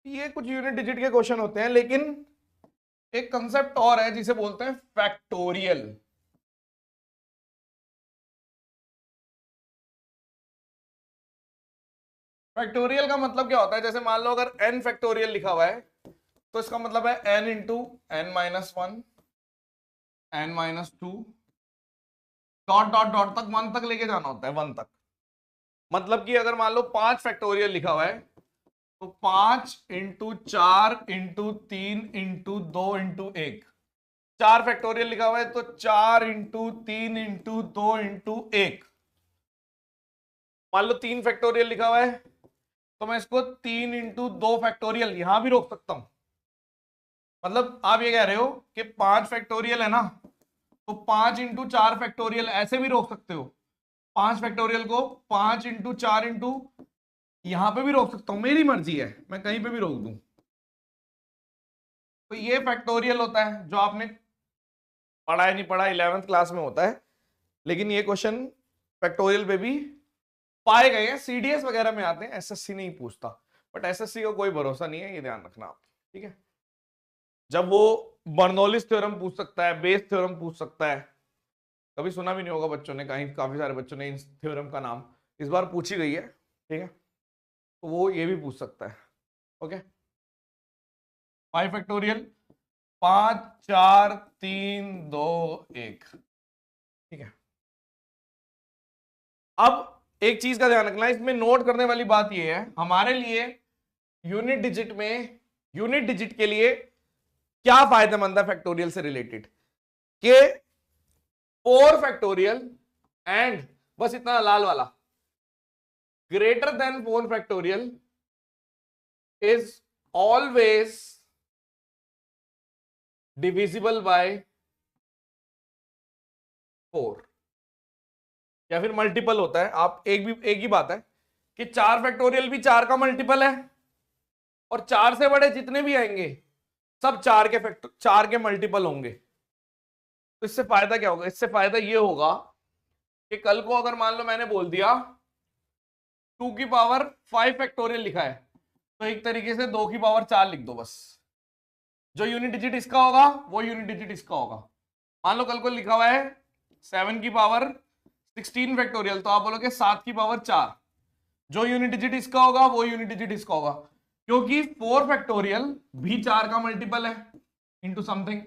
ये कुछ यूनिट डिजिट के क्वेश्चन होते हैं, लेकिन एक कंसेप्ट और है जिसे बोलते हैं फैक्टोरियल। फैक्टोरियल का मतलब क्या होता है, जैसे मान लो अगर n फैक्टोरियल लिखा हुआ है, तो इसका मतलब है n into n minus one, n minus two, dot dot dot तक 1 तक लेके जाना होता है, 1 तक। मतलब कि अगर मान लो 5 फैक्टोरियल लिखा हुआ है तो 5 into 4 into 3 into 2 into 1, 4 factorial लिखा हुआ है तो 4 इंटू 3 इंटू 2 इंटू 1। मान लो 3 फैक्टोरियल लिखा हुआ है तो मैं इसको 3 इंटू 2 फैक्टोरियल यहां भी रोक सकता हूं। मतलब आप ये कह रहे हो कि 5 फैक्टोरियल है ना, तो 5 इंटू 4 फैक्टोरियल ऐसे भी रोक सकते हो। 5 फैक्टोरियल को 5 इंटू 4 इंटू यहां पे भी रोक सकता हूं, मेरी मर्जी है, मैं कहीं पे भी रोक दूं। तो ये फैक्टोरियल होता है जो आपने पढ़ा है नहीं पढ़ा, 11th क्लास में होता है, लेकिन ये क्वेश्चन फैक्टोरियल पे भी पाए गए हैं, सीडीएस वगैरह में आते हैं, एसएससी नहीं पूछता। बट एसएससी का कोई भरोसा नहीं है, ये ध्यान रखना आप, ठीक है। जब वो बर्नौलिस थ्योरम पूछ सकता है, बेस थ्योरम पूछ सकता है, कभी सुना भी नहीं होगा बच्चों ने, कहीं काफी सारे बच्चों ने इन थ्योरम का नाम इस बार पूछी गई है, ठीक है, तो वो ये भी पूछ सकता है। ओके, 5 फैक्टोरियल, 5 4 3 2 1, ठीक है। अब एक चीज का ध्यान रखना, इसमें नोट करने वाली बात यह है हमारे लिए, यूनिट डिजिट में, यूनिट डिजिट के लिए क्या फायदेमंद है फैक्टोरियल से रिलेटेड, के 4 फैक्टोरियल एंड बस इतना लाल वाला greater than 4 factorial is always divisible by 4, या फिर मल्टीपल होता है। आप एक ही बात है कि 4 फैक्टोरियल भी 4 का मल्टीपल है, और 4 से बड़े जितने भी आएंगे सब 4 के मल्टीपल होंगे। तो इससे फायदा क्या होगा, इससे फायदा ये होगा कि कल को अगर मान लो मैंने बोल दिया 2 की पावर 5 फैक्टोरियल लिखा है, तो एक तरीके से 2 की पावर 4 लिख दो बस, जो यूनिट डिजिट इसका होगा वो यूनिट डिजिट इसका होगा। मान लो कल को लिखा हुआ है 7 की पावर 16 फैक्टोरियल, तो आप बोलोगे 7 की पावर 4, जो यूनिट डिजिट इसका होगा वो यूनिट डिजिट इसका होगा, क्योंकि 4 फैक्टोरियल भी 4 का मल्टीपल है इंटू समथिंग,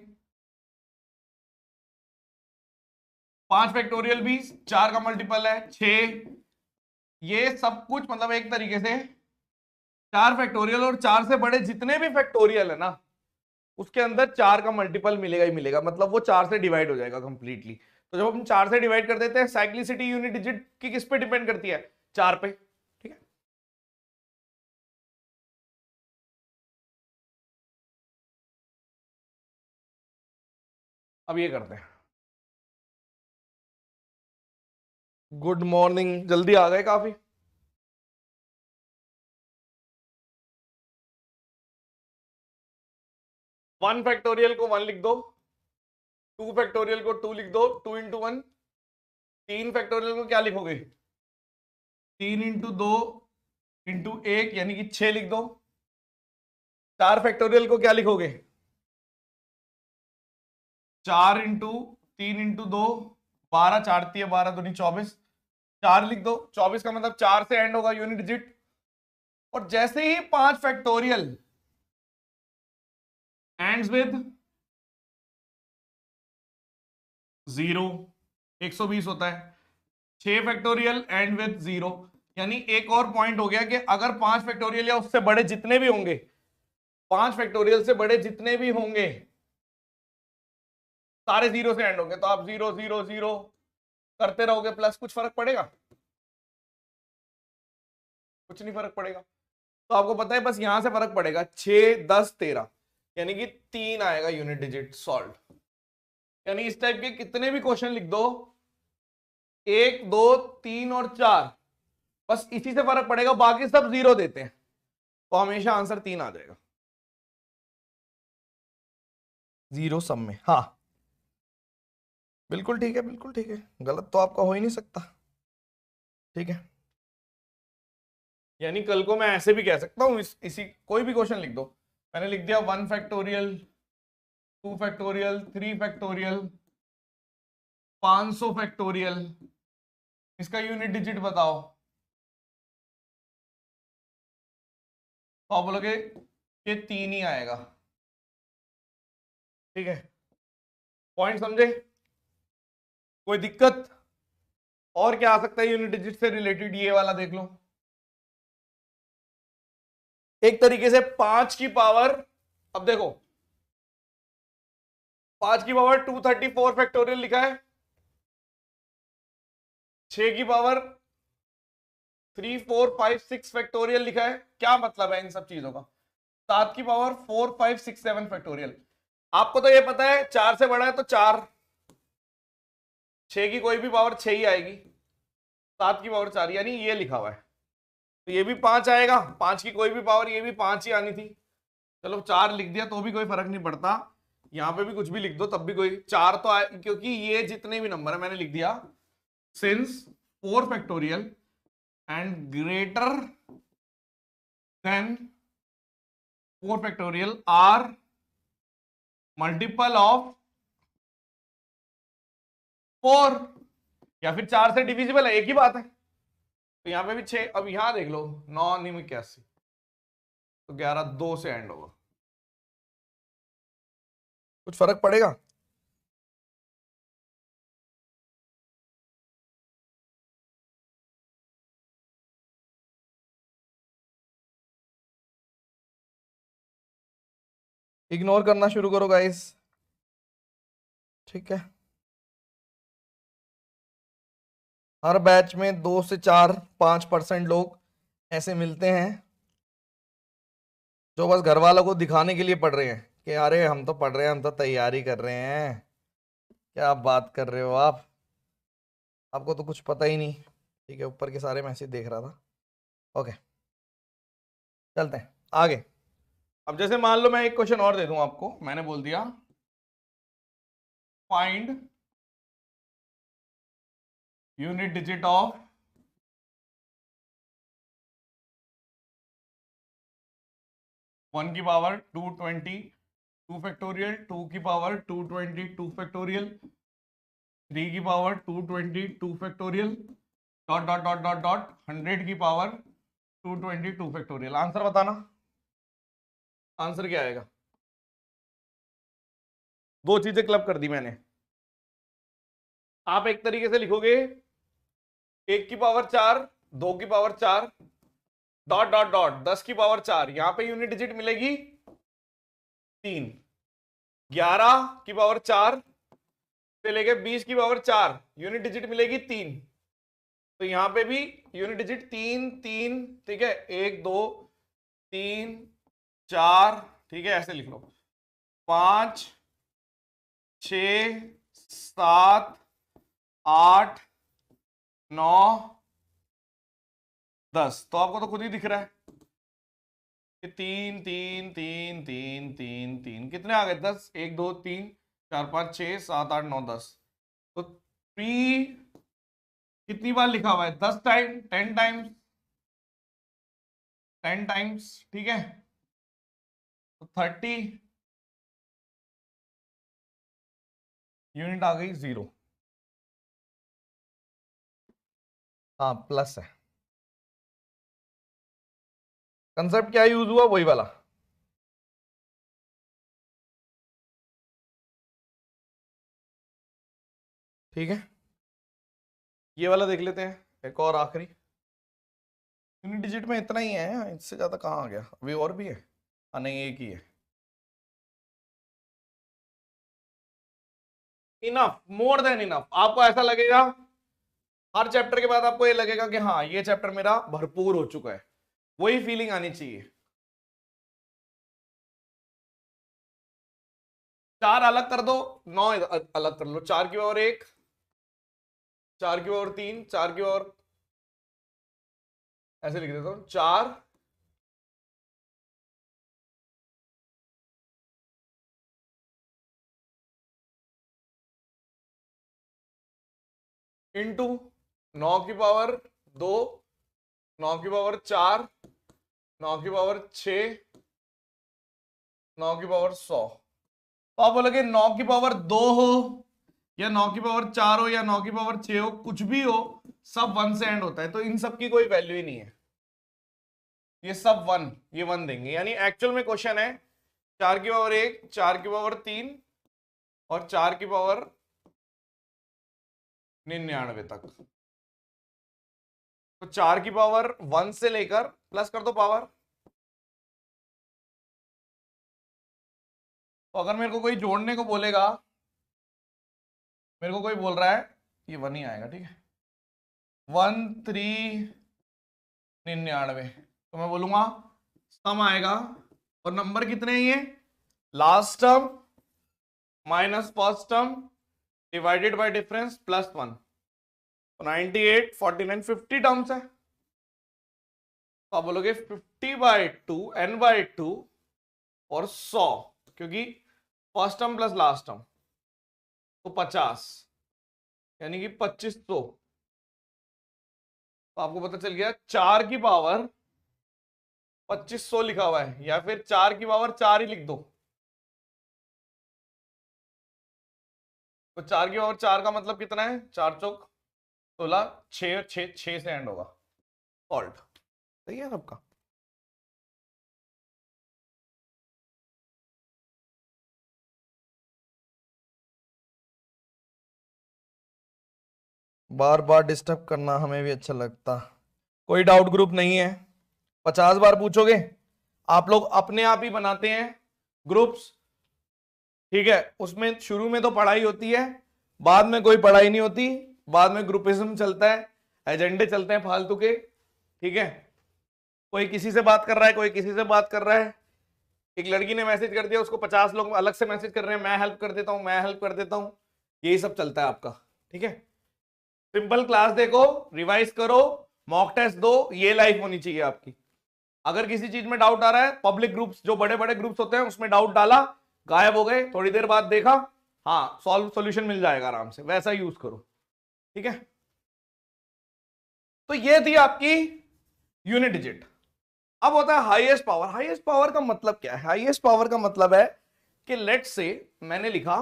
5 फैक्टोरियल भी 4 का मल्टीपल है 6, ये सब कुछ मतलब एक तरीके से 4 फैक्टोरियल और 4 से बड़े जितने भी फैक्टोरियल है ना उसके अंदर 4 का मल्टीपल मिलेगा ही मिलेगा, मतलब वो 4 से डिवाइड हो जाएगा कंप्लीटली। तो जब हम 4 से डिवाइड कर देते हैं, साइक्लिसिटी यूनिट डिजिट की किस पे डिपेंड करती है, 4 पे, ठीक है। अब ये करते हैं, गुड मॉर्निंग, जल्दी आ गए काफी। 1 फैक्टोरियल को 1 लिख दो, 2 फैक्टोरियल को 2 लिख दो, 2 इंटू 1, 3 फैक्टोरियल को क्या लिखोगे, 3 इंटू 2 इंटू 1 यानी कि 6 लिख दो। 4 फैक्टोरियल को क्या लिखोगे, 4 इंटू 3 इंटू 2 12, 4 3 12 दूनी 24, 4 लिख दो। 24 का मतलब 4 से एंड होगा यूनिट डिजिट, और जैसे ही 5 फैक्टोरियल एंड्स विद 0, 120 होता है। 6 फैक्टोरियल एंड विद 0, यानी एक और पॉइंट हो गया कि अगर 5 फैक्टोरियल या उससे बड़े जितने भी होंगे, 5 फैक्टोरियल से बड़े जितने भी होंगे सारे 0 से एंड होंगे, तो आप 0 0 0 करते रहोगे, प्लस कुछ फर्क पड़ेगा, कुछ नहीं फर्क पड़ेगा। तो आपको पता है बस यहां से फर्क पड़ेगा, 6 10 13, यानी कि 3 आएगा यूनिट डिजिट सॉल्व। यानी इस टाइप के कितने भी क्वेश्चन लिख दो, 1 2 3 और 4, बस इसी से फर्क पड़ेगा, बाकी सब 0 देते हैं, तो हमेशा आंसर 3 आ जाएगा 0 सब में। हाँ बिल्कुल ठीक है, बिल्कुल ठीक है, गलत तो आपका हो ही नहीं सकता, ठीक है। यानी कल को मैं ऐसे भी कह सकता हूं, इसी कोई भी क्वेश्चन लिख दो, मैंने लिख दिया 1 फैक्टोरियल, 2 फैक्टोरियल, 3 फैक्टोरियल, 500 फैक्टोरियल, इसका यूनिट डिजिट बताओ, तो आप बोलोगे ये 3 ही आएगा, ठीक है, पॉइंट समझे? कोई दिक्कत? और क्या आ सकता है यूनिट डिजिट से रिलेटेड? ये वाला देख लो। एक तरीके से 5 की पावर, अब देखो 5 की पावर 234 फैक्टोरियल लिखा है, 6 की पावर 3456 फैक्टोरियल लिखा है। क्या मतलब है इन सब चीजों का? 7 की पावर 4567 फैक्टोरियल। आपको तो ये पता है 4 से बड़ा है तो 4, 6 की कोई भी पावर 6 ही आएगी, 7 की पावर 4, यानी ये लिखा हुआ है तो ये भी 5 आएगा, 5 की कोई भी पावर, ये भी 5 ही आनी थी। चलो 4 लिख दिया तो भी कोई फर्क नहीं पड़ता, यहां पे भी कुछ भी लिख दो तब भी कोई 4 तो आए, क्योंकि ये जितने भी नंबर है मैंने लिख दिया since 4 factorial and greater than 4 factorial are multiple of 4, या फिर 4 से डिविजिबल है, एक ही बात है। तो यहां पे भी 6, अब यहां देख लो 9 9 81, तो 11 2 से एंड होगा। कुछ फर्क पड़ेगा? इग्नोर करना शुरू करो गाइस, ठीक है? हर बैच में 2 से 4 5% लोग ऐसे मिलते हैं जो बस घर वालों को दिखाने के लिए पढ़ रहे हैं कि अरे हम तो पढ़ रहे हैं, हम तो तैयारी कर रहे हैं। क्या बात कर रहे हो आप, आपको तो कुछ पता ही नहीं। ठीक है, ऊपर के सारे मैसेज देख रहा था। ओके, चलते हैं आगे। अब जैसे मान लो मैं एक क्वेश्चन और दे दूं आपको, मैंने बोल दिया फाइंड यूनिट डिजिट ऑफ 1 की पावर 220 2 फैक्टोरियल, 2 की पावर 220 2 फैक्टोरियल, 3 की power 220 2 factorial, dot dot dot dot dot 100 की पावर 220 2 फैक्टोरियल। आंसर बताना, आंसर क्या आएगा? दो चीजें क्लब कर दी मैंने। आप एक तरीके से लिखोगे 1 की पावर 4 2 की पावर 4 डॉट डॉट डॉट 10 की पावर 4, यहां पे यूनिट डिजिट मिलेगी 3, 11 की पावर 4 से लेके 20 की पावर 4 यूनिट डिजिट मिलेगी 3, तो यहां पे भी यूनिट डिजिट 3 3, ठीक है, 1 2 3 4, ठीक है, ऐसे लिख लो 5 6 7 8 9 10। तो आपको तो खुद ही दिख रहा है कि 3 3 3 3 3 3 कितने आ गए? 10, 1 2 3 4 5 6 7 8 9 10। तो 3 कितनी बार लिखा हुआ है? 10 टाइम, 10 टाइम्स, 10 टाइम्स, ठीक है, तो 30 यूनिट आ गई 0। हाँ प्लस है, कंसेप्ट क्या यूज हुआ? वही वाला। ठीक है, ये वाला देख लेते हैं, एक और आखिरी। यूनिट डिजिट में इतना ही है, इससे ज्यादा कहाँ आ गया? अभी और भी है? हाँ नहीं, एक ही है। Enough, more than enough. आपको ऐसा लगेगा हर चैप्टर के बाद, आपको ये लगेगा कि हाँ ये चैप्टर मेरा भरपूर हो चुका है, वही फीलिंग आनी चाहिए। 4 अलग कर दो, 9 अलग कर लो, 4 की पावर 1, 4 की पावर 3, 4 की पावर, ऐसे लिख देता हूं 4 इंटू 9 की पावर 2, 9 की पावर 4, 9 की पावर 6, 9 की पावर 100। तो आप बोलोगे 9 की पावर 2 हो या 9 की पावर 4 हो या 9 की पावर 6 हो, कुछ भी हो, सब 1 से एंड होता है, तो इन सब की कोई वैल्यू ही नहीं है, ये सब 1, ये 1 देंगे। यानी एक्चुअल में क्वेश्चन है 4 की पावर 1, 4 की पावर 3, और 4 की पावर 99 तक। तो 4 की पावर 1 से लेकर प्लस कर दो पावर। तो अगर मेरे को कोई जोड़ने को बोलेगा, मेरे को कोई बोल रहा है, ये 1 ही आएगा, ठीक है, 1399, तो मैं बोलूंगा सम आएगा। और नंबर कितने हैं ये? Last term minus first term divided by difference plus 1। 98, 49, 50 terms है। तो आप बोलोगे 50/2 n/2 और 100, क्योंकि first term plus last term, तो 50, यानी कि 2500। तो आपको पता चल गया 4 की पावर 2500 लिखा हुआ है, या फिर 4 की पावर 4 ही लिख दो। तो 4 की पावर 4 का मतलब कितना है? 4 चौक 16, 6 6 6 से एंड होगा। सॉल्व। सही है सबका? बार बार डिस्टर्ब करना हमें भी अच्छा लगता। कोई डाउट ग्रुप नहीं है? 50 बार पूछोगे? आप लोग अपने आप ही बनाते हैं ग्रुप्स, ठीक है, उसमें शुरू में तो पढ़ाई होती है, बाद में कोई पढ़ाई नहीं होती, बाद में ग्रुपिज्म चलता है, एजेंडे चलते हैं फालतू के, ठीक है। कोई किसी से बात कर रहा है, कोई किसी से बात कर रहा है। एक लड़की ने मैसेज कर दिया, उसको 50 लोग अलग से मैसेज कर रहे हैं, मैं हेल्प कर देता हूं, मैं हेल्प कर देता हूं, यही सब चलता है आपका, ठीक है। सिंपल क्लास देखो, रिवाइज करो, मॉक टेस्ट दो, ये लाइफ होनी चाहिए आपकी। अगर किसी चीज में डाउट आ रहा है, पब्लिक ग्रुप्स, जो बड़े बड़े ग्रुप्स होते हैं उसमें डाउट डाला, गायब हो गए, थोड़ी देर बाद देखा, हाँ सॉल्यूशन मिल जाएगा आराम से, वैसा यूज करो, ठीक है। तो ये थी आपकी यूनिट डिजिट। अब होता है हाईएस्ट पावर। हाईएस्ट पावर का मतलब क्या है? हाईएस्ट पावर का मतलब है कि लेट से मैंने लिखा,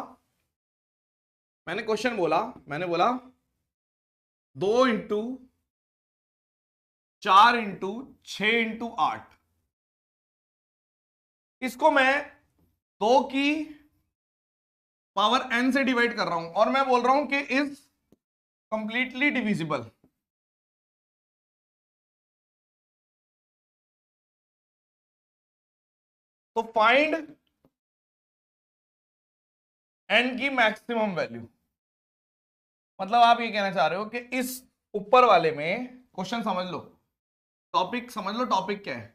मैंने क्वेश्चन बोला, मैंने बोला 2 इंटू 4 इंटू 6 इंटू 8, इसको मैं 2 की पावर n से डिवाइड कर रहा हूं, और मैं बोल रहा हूं कि इज कंप्लीटली डिविजिबल। तो फाइंड n की मैक्सिमम वैल्यू। मतलब आप ये कहना चाह रहे हो कि इस ऊपर वाले में, क्वेश्चन समझ लो, टॉपिक समझ लो, टॉपिक क्या है,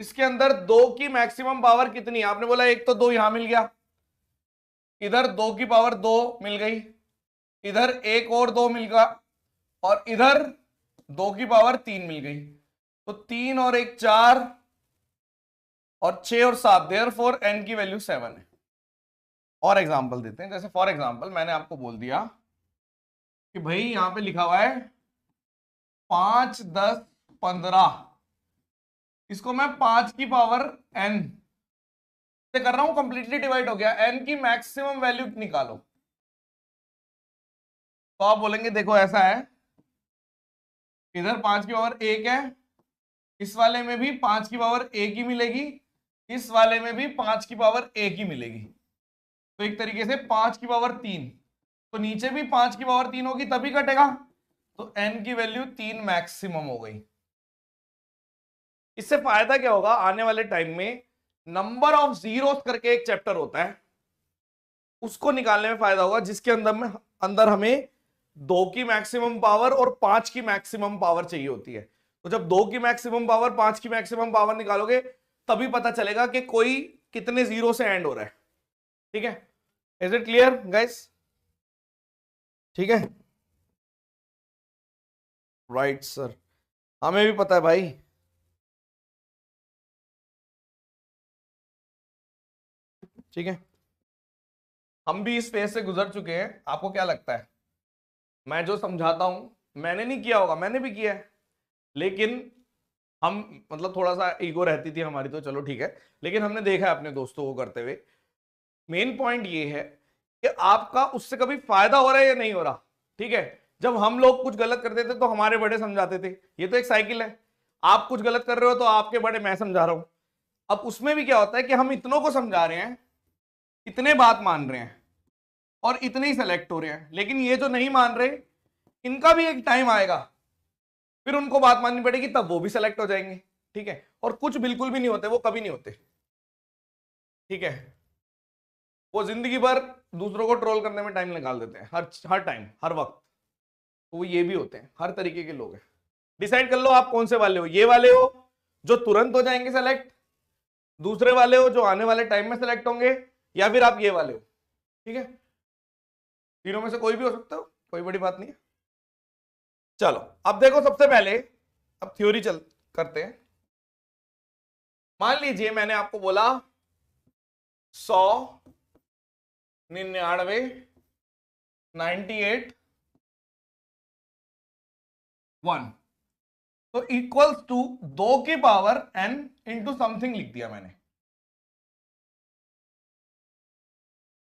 इसके अंदर 2 की मैक्सिमम पावर कितनी है? आपने बोला एक तो 2 यहां मिल गया, इधर 2 की पावर 2 मिल गई, इधर एक और 2 मिल गया, और इधर 2 की पावर 3 मिल गई। तो 3 और 1 4, और 6 और 7, देयरफॉर n की वैल्यू 7 है। और एग्जांपल देते हैं, जैसे फॉर एग्जांपल मैंने आपको बोल दिया कि भाई यहां पे लिखा हुआ है 5 10 15, इसको मैं 5 की पावर n से कर रहा हूं, कंप्लीटली डिवाइड हो गया, n की मैक्सिमम वैल्यू निकालो। तो आप बोलेंगे देखो ऐसा है, इधर 5 की पावर 1 है, इस वाले में भी 5 की पावर 1 ही मिलेगी, इस वाले में भी 5 की पावर 1 ही मिलेगी। तो एक तरीके से 5 की पावर 3, तो नीचे भी 5 की पावर 3 होगी तभी कटेगा, तो n की वैल्यू 3 मैक्सिमम हो गई। इससे फायदा क्या होगा? आने वाले टाइम में नंबर ऑफ जीरोस करके एक चैप्टर होता है, उसको निकालने में फायदा होगा, जिसके अंदर हमें 2 की मैक्सिमम पावर और 5 की मैक्सिमम पावर चाहिए होती है। तो जब 2 की मैक्सिमम पावर 5 की मैक्सिमम पावर निकालोगे, तभी पता चलेगा कि कोई कितने जीरो से एंड हो रहा है, ठीक है। Is it clear guys? ठीक है, राइट सर, हमें भी पता है भाई। ठीक है, हम भी इस फेज से गुजर चुके हैं। आपको क्या लगता है, मैं जो समझाता हूं, मैंने नहीं किया होगा, मैंने भी किया है, लेकिन हम मतलब थोड़ा सा ईगो रहती थी हमारी, तो चलो ठीक है, लेकिन हमने देखा है अपने दोस्तों को करते हुए। मेन पॉइंट ये है कि आपका उससे कभी फायदा हो रहा है या नहीं हो रहा, ठीक है। जब हम लोग कुछ गलत करते थे तो हमारे बड़े समझाते थे, ये तो एक साइकिल है। आप कुछ गलत कर रहे हो तो आपके बड़े मैं समझा रहा हूं। अब उसमें भी क्या होता है कि हम इतनों को समझा रहे हैं, इतने बात मान रहे हैं, और इतने ही सेलेक्ट हो रहे हैं, लेकिन ये जो नहीं मान रहे इनका भी एक टाइम आएगा, फिर उनको बात माननी पड़ेगी, तब वो भी सेलेक्ट हो जाएंगे। ठीक है, और कुछ बिल्कुल भी नहीं होते, वो कभी नहीं होते। ठीक है, वो जिंदगी भर दूसरों को ट्रोल करने में टाइम निकाल देते हैं, हर टाइम, हर वक्त। तो वो ये भी होते हैं, हर तरीके के लोग हैं। डिसाइड कर लो आप कौन से वाले हो, ये वाले हो जो तुरंत हो जाएंगे सेलेक्ट, दूसरे वाले हो जो आने वाले टाइम में सेलेक्ट होंगे, या फिर आप ये वाले हो। ठीक है, तीनों में से कोई भी हो सकता हो, कोई बड़ी बात नहीं है। चलो अब देखो, सबसे पहले अब थ्योरी चल करते हैं। मान लीजिए मैंने आपको बोला 100, 99, 98, 1, तो इक्वल्स टू 2 की पावर n इंटू समथिंग लिख दिया मैंने,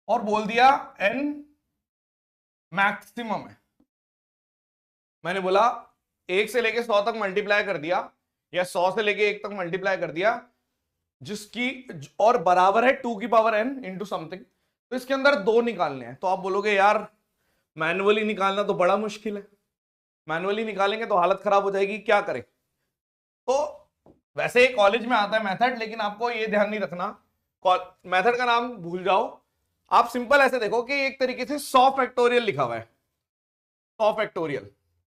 और बोल दिया n मैक्सिमम है। मैंने बोला 1 से लेके 100 तक मल्टीप्लाई कर दिया, या 100 से लेके 1 तक मल्टीप्लाई कर दिया, जिसकी और बराबर है 2 की पावर n इंटू समथिंग। तो इसके अंदर 2 निकालने हैं। तो आप बोलोगे यार मैनुअली निकालना तो बड़ा मुश्किल है, मैनुअली निकालेंगे तो हालत खराब हो जाएगी, क्या करें? तो वैसे कॉलेज में आता है मेथड, लेकिन आपको ये ध्यान नहीं रखना, मेथड का नाम भूल जाओ। आप सिंपल ऐसे देखो कि एक तरीके से 100 फैक्टोरियल लिखा हुआ है, 100 फैक्टोरियल।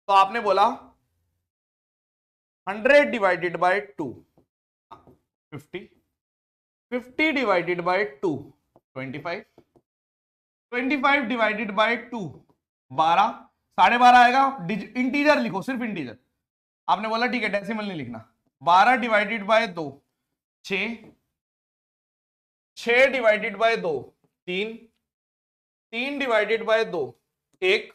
तो आपने बोला 100 divided by 2 50, 50 divided by 2 25, 25 divided by 2 12, 12.5 आएगा। इंटीजर लिखो, सिर्फ इंटीजर। आपने बोला ठीक है डेसिमल नहीं लिखना। 12 divided by 2 6, 6 divided by 2 3, 3 divided by 2 1,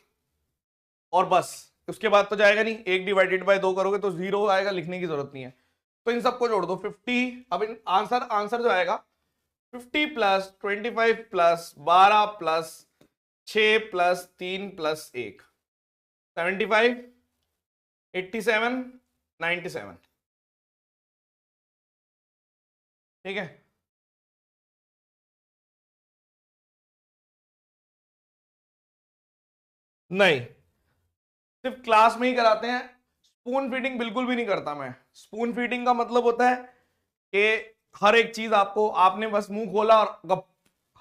और बस उसके बाद तो जाएगा नहीं। 1 डिवाइडेड बाय 2 करोगे तो 0 आएगा, लिखने की जरूरत नहीं है। तो इन सबको जोड़ दो 50। अब इन आंसर जो आएगा 50 plus 25 plus 12 plus 6 plus 3 plus 1 75, 87, 97। ठीक है, नहीं सिर्फ क्लास में ही कराते हैं, स्पून फीडिंग बिल्कुल भी नहीं करता मैं। स्पून फीडिंग का मतलब होता है कि हर एक चीज आपको, आपने बस मुंह खोला और गप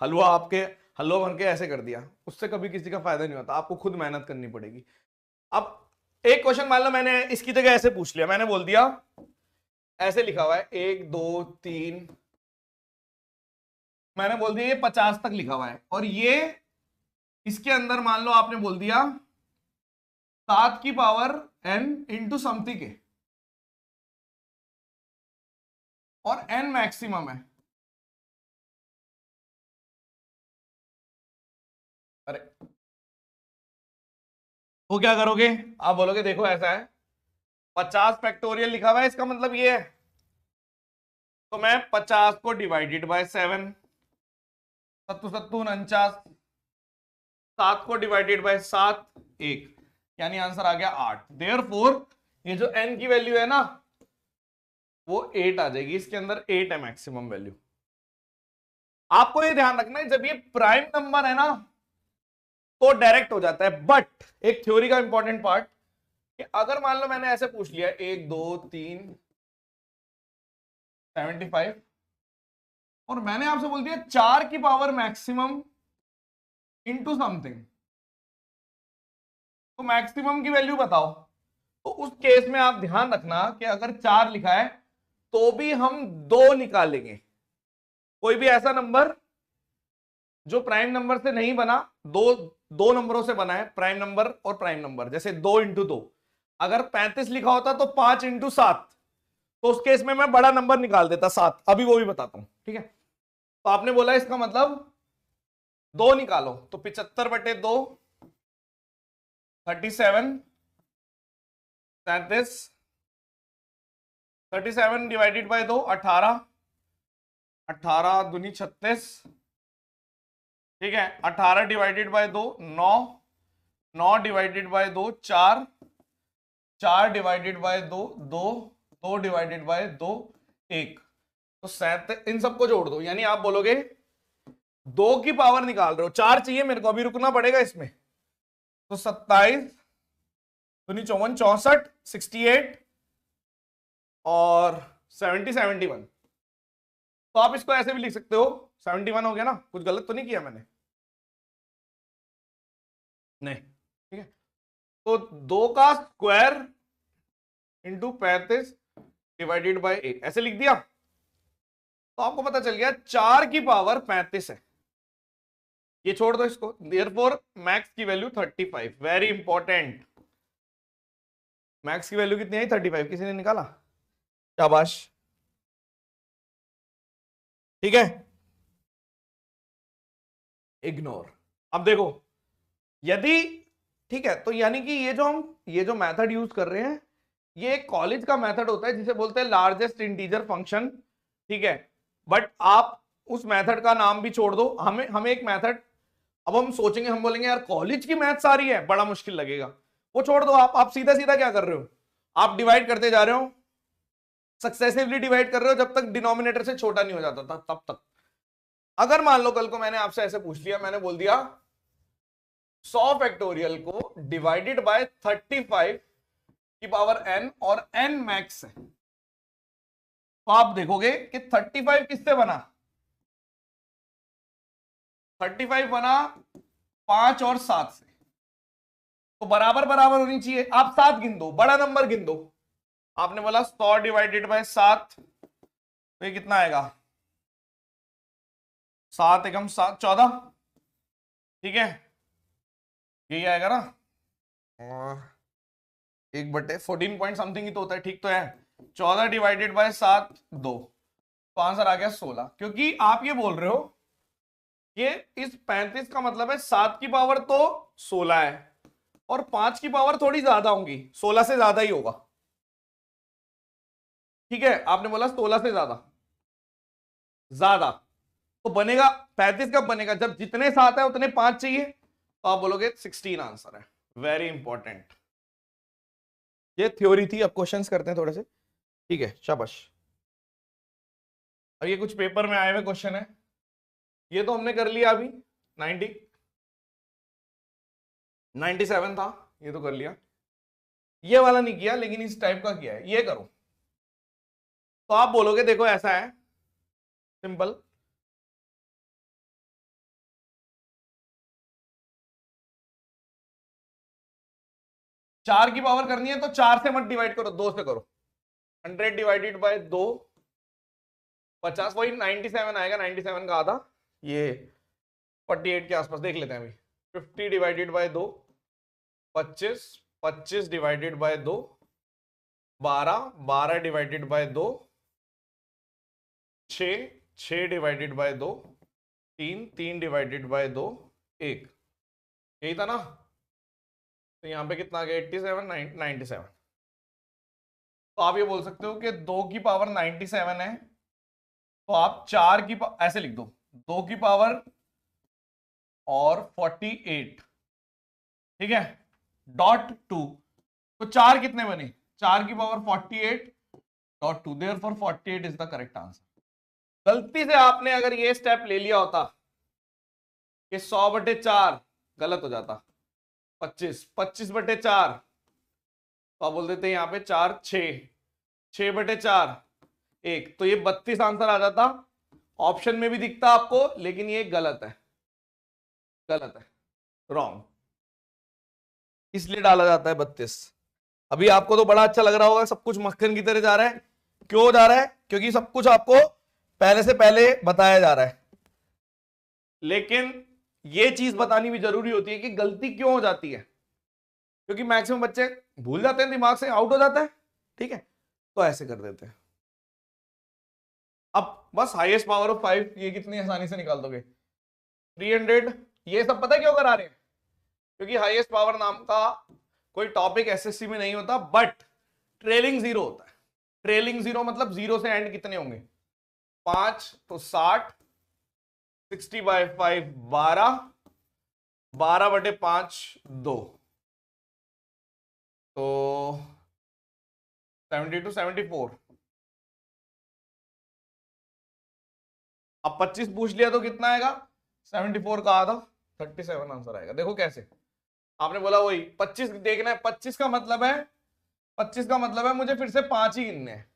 हलवा आपके हलवा बन के ऐसे कर दिया, उससे कभी किसी का फायदा नहीं होता, आपको खुद मेहनत करनी पड़ेगी। अब एक क्वेश्चन मान लो मैंने इसकी जगह ऐसे पूछ लिया, मैंने बोल दिया ऐसे लिखा हुआ है 1 2 3, मैंने बोल दिया ये 50 तक लिखा हुआ है, और ये इसके अंदर मान लो आपने बोल दिया 7 की पावर n इंटू समथिंग है, और n मैक्सिमम है। अरे वो क्या करोगे, आप बोलोगे देखो ऐसा है 50 फैक्टोरियल लिखा हुआ है, इसका मतलब ये है, तो मैं 50 को डिवाइडेड बाय 7, 7 7 49, 7 को डिवाइडेड बाय 7 1, यानी आंसर आ गया 8। देयरफॉर ये जो n की वैल्यू है ना वो 8 आ जाएगी, इसके अंदर 8 है मैक्सिमम वैल्यू। आपको ये ध्यान रखना है जब ये प्राइम नंबर है ना तो डायरेक्ट हो जाता है, बट एक थ्योरी का इंपॉर्टेंट पार्ट कि अगर मान लो मैंने ऐसे पूछ लिया 1 2 3 75, और मैंने आपसे बोल दिया 4 की पावर मैक्सिमम इंटू समथिंग, तो मैक्सिमम की वैल्यू बताओ। तो उस केस में आप ध्यान रखना कि अगर 4 लिखा है तो भी हम 2 निकालेंगे। कोई भी ऐसा नंबर जो प्राइम नंबर से नहीं बना, दो नंबरों से बना है, प्राइम नंबर और प्राइम नंबर, जैसे 2 इंटू 2, अगर 35 लिखा होता तो 5 इंटू 7, तो उस केस में मैं बड़ा नंबर निकाल देता 7, अभी वो भी बताता हूं। ठीक है, तो आपने बोला इसका मतलब 2 निकालो, तो 75/2 37, 37, 37 डिवाइडेड बाय 2 18, 18 दूनी 36। ठीक है, 18 divided by 2 9, 9 divided by 2 4, 4 divided by 2 2, 2 divided by 2 1, तो 7। इन सबको जोड़ दो, यानी आप बोलोगे 2 की पावर निकाल रहे हो, 4 चाहिए मेरे को, अभी रुकना पड़ेगा इसमें। तो 27 दूनी 54 64 68 और 70 71। तो आप इसको ऐसे भी लिख सकते हो, 71 हो गया ना, कुछ गलत तो नहीं किया मैंने? नहीं, ठीक है। तो 2 का स्क्वायर इंटू 35 डिवाइडेड बाय 8 ऐसे लिख दिया। तो आपको पता चल गया 4 की पावर 35 है, ये छोड़ दो इसको। देयरफॉर मैक्स की वैल्यू 35, वेरी इंपॉर्टेंट। मैक्स की वैल्यू कितनी आई? 35। किसी ने निकाला? शाबाश, ठीक है। इग्नोर। अब देखो, यदि, ठीक है, तो यानी कि ये जो मेथड यूज कर रहे हैं, ये एक कॉलेज का मेथड होता है जिसे बोलते हैं लार्जेस्ट इंटीजर फंक्शन, ठीक है। बट आप उस मेथड का नाम भी छोड़ दो, हमें एक मेथड, अब हम सोचेंगे, हम बोलेंगे यार कॉलेज की मैथ सारी है, बड़ा मुश्किल लगेगा, वो छोड़ दो। आप सीधा सीधा क्या कर रहे हो, आप डिवाइड करते जा रहे हो, सक्सेसिवली डिवाइड कर रहे हो जब तक डिनोमिनेटर से छोटा नहीं हो जाता था, तब तक। अगर मान लो कल को मैंने आपसे ऐसे पूछ लिया, मैंने बोल दिया 100 फैक्टोरियल को डिवाइडेड बाय 35 की पावर n, और n मैक्स है, तो आप देखोगे कि 35 किससे बना? 35 बना 5 और 7 से, तो बराबर बराबर होनी चाहिए। आप 7 गिन दो, बड़ा नंबर गिन दो। आपने बोला 100 डिवाइडेड बाय 7, तो ये कितना आएगा? 7 एकम 7 14, ठीक है, यही आएगा ना। और 1/14 पॉइंट समथिंग ही तो होता है, ठीक तो है। 14 डिवाइडेड बाय 7 2, तो आंसर आ गया 16। क्योंकि आप ये बोल रहे हो कि इस 35 का मतलब है 7 की पावर तो 16 है, और 5 की पावर थोड़ी ज्यादा होंगी, 16 से ज्यादा ही होगा, ठीक है। आपने बोला 16 से ज्यादा, ज्यादा तो बनेगा 35 कब बनेगा? जब जितने 7 है उतने 5 चाहिए, तो आप बोलोगे 16 आंसर है। वेरी इंपॉर्टेंट, ये थ्योरी थी, अब क्वेश्चंस करते हैं थोड़े से, ठीक है, शाबाश। और ये कुछ पेपर में आए हुए क्वेश्चन है, ये तो हमने कर लिया अभी, 97 था, ये तो कर लिया। ये वाला नहीं किया, लेकिन इस टाइप का किया है, ये करो। तो आप बोलोगे देखो ऐसा है, सिंपल, चार की पावर करनी है तो 4 से मत डिवाइड करो, 2 से करो। 100 डिवाइडेड बाय 2 50, वही 97 आएगा, 97 का आधा, ये 48 के आसपास देख लेते हैं अभी। 50 divided by 2 25, 25 divided by 2 12, 12 divided by 2 6, 6 divided by 2 3, 3 divided by 2 1, यही था ना। तो यहां पे कितना आ गया? 87 97। तो आप ये बोल सकते हो कि 2 की पावर 97 है, तो आप 4 की ऐसे लिख दो, 2 की पावर और 48, ठीक है, डॉट 2। तो 4 कितने बने? 4 की power 48 dot 2, therefore 48 is the correct answer. गलती से आपने अगर ये स्टेप ले लिया होता कि 100/4, गलत हो जाता। 25, 25/4, तो आप बोल देते यहां पे 4 6, 6/4 1, तो ये 32 आंसर आ जाता। ऑप्शन में भी दिखता आपको, लेकिन ये गलत है, गलत है, रॉन्ग, इसलिए डाला जाता है 32। अभी आपको तो बड़ा अच्छा लग रहा होगा, सब कुछ मक्खन की तरह जा रहा है। क्यों जा रहा है? क्योंकि सब कुछ आपको पहले से पहले बताया जा रहा है। लेकिन ये चीज बतानी भी जरूरी होती है कि गलती क्यों हो जाती है, क्योंकि मैक्सिमम बच्चे भूल जाते हैं, दिमाग से आउट हो जाता है, ठीक है, तो ऐसे कर देते हैं। अब बस हाईएस्ट पावर ऑफ 5 ये कितनी आसानी से निकाल दोगे? 300। ये सब पता है क्यों करा रहे हैं? क्योंकि हाईएस्ट पावर नाम का कोई टॉपिक एसएससी में नहीं होता, बट ट्रेलिंग जीरो होता है। ट्रेलिंग जीरो मतलब जीरो से एंड कितने होंगे? 5, तो 60, 60/5 12, 12/5 2, तो 72 74। अब 25 पूछ लिया तो कितना आएगा? 74 का आधा 37 आंसर आएगा। देखो कैसे, आपने बोला वही 25 देखना है, 25 का मतलब है, 25 का मतलब है मुझे फिर से 5 ही गिनने हैं।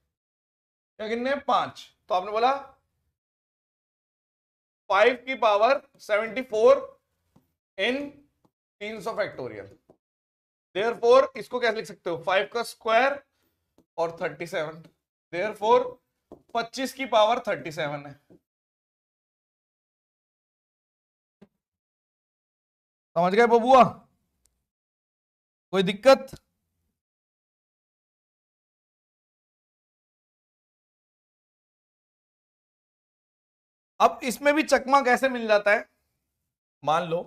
क्या गिनने हैं? 5। तो आपने बोला 5 की पावर 74 इन 300 फैक्टोरियल। देयरफॉर इसको कैसे लिख सकते हो? 5 का स्क्वायर और 37। देयरफॉर 25 की पावर 37 है। समझ गए बबुआ? कोई दिक्कत? अब इसमें भी चकमा कैसे मिल जाता है? मान लो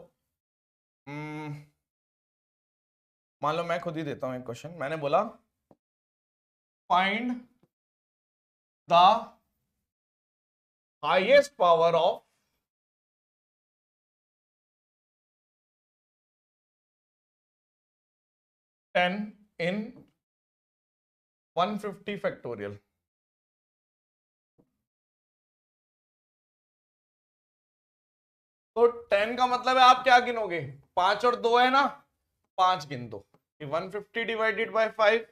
मान लो मैं खुद ही देता हूं एक क्वेश्चन। मैंने बोला find the highest power of ten in 150 factorial. तो 10 का मतलब है आप क्या गिनोगे? 5 और 2 है ना, 5 गिन दो। 150 divided by 5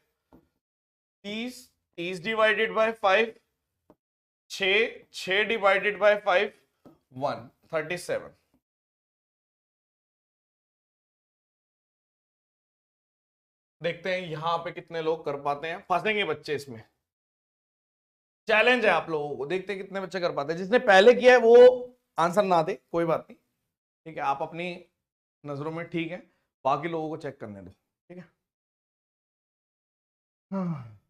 30, 30 divided by 5 6 divided by 5 137। देखते हैं यहां पे कितने लोग कर पाते हैं। फंसेंगे बच्चे इसमें, चैलेंज है आप लोगों को। देखते हैं कितने बच्चे कर पाते हैं। जिसने पहले किया है वो आंसर ना दे, कोई बात नहीं, ठीक है, आप अपनी नजरों में ठीक है, बाकी लोगों को चेक करने दो, ठीक है। हाँ।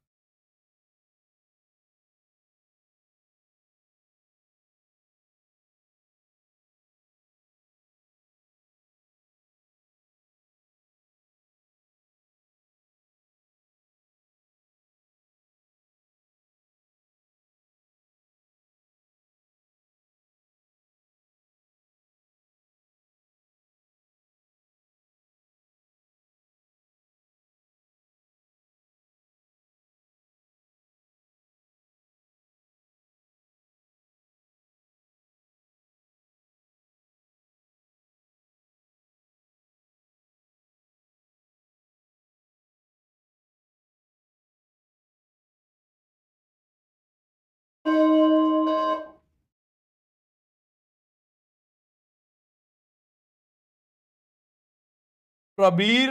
प्रबीर,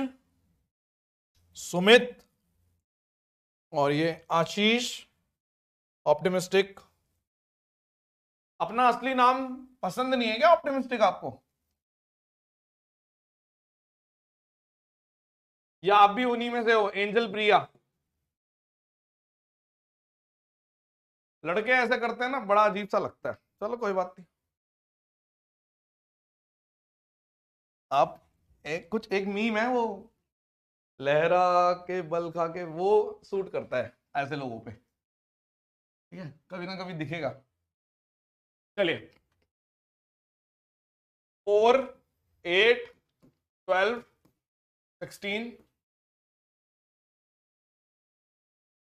सुमित और ये आशीष ऑप्टिमिस्टिक। अपना असली नाम पसंद नहीं है क्या ऑप्टिमिस्टिक आपको? या आप भी उन्हीं में से हो, एंजल प्रिया? लड़के ऐसे करते हैं ना, बड़ा अजीब सा लगता है। चलो कोई बात नहीं। आप एक मीम है वो, लहरा के बल खा के, वो सूट करता है ऐसे लोगों पे, ठीक है, कभी ना कभी दिखेगा। चलिए 4 8 12 16,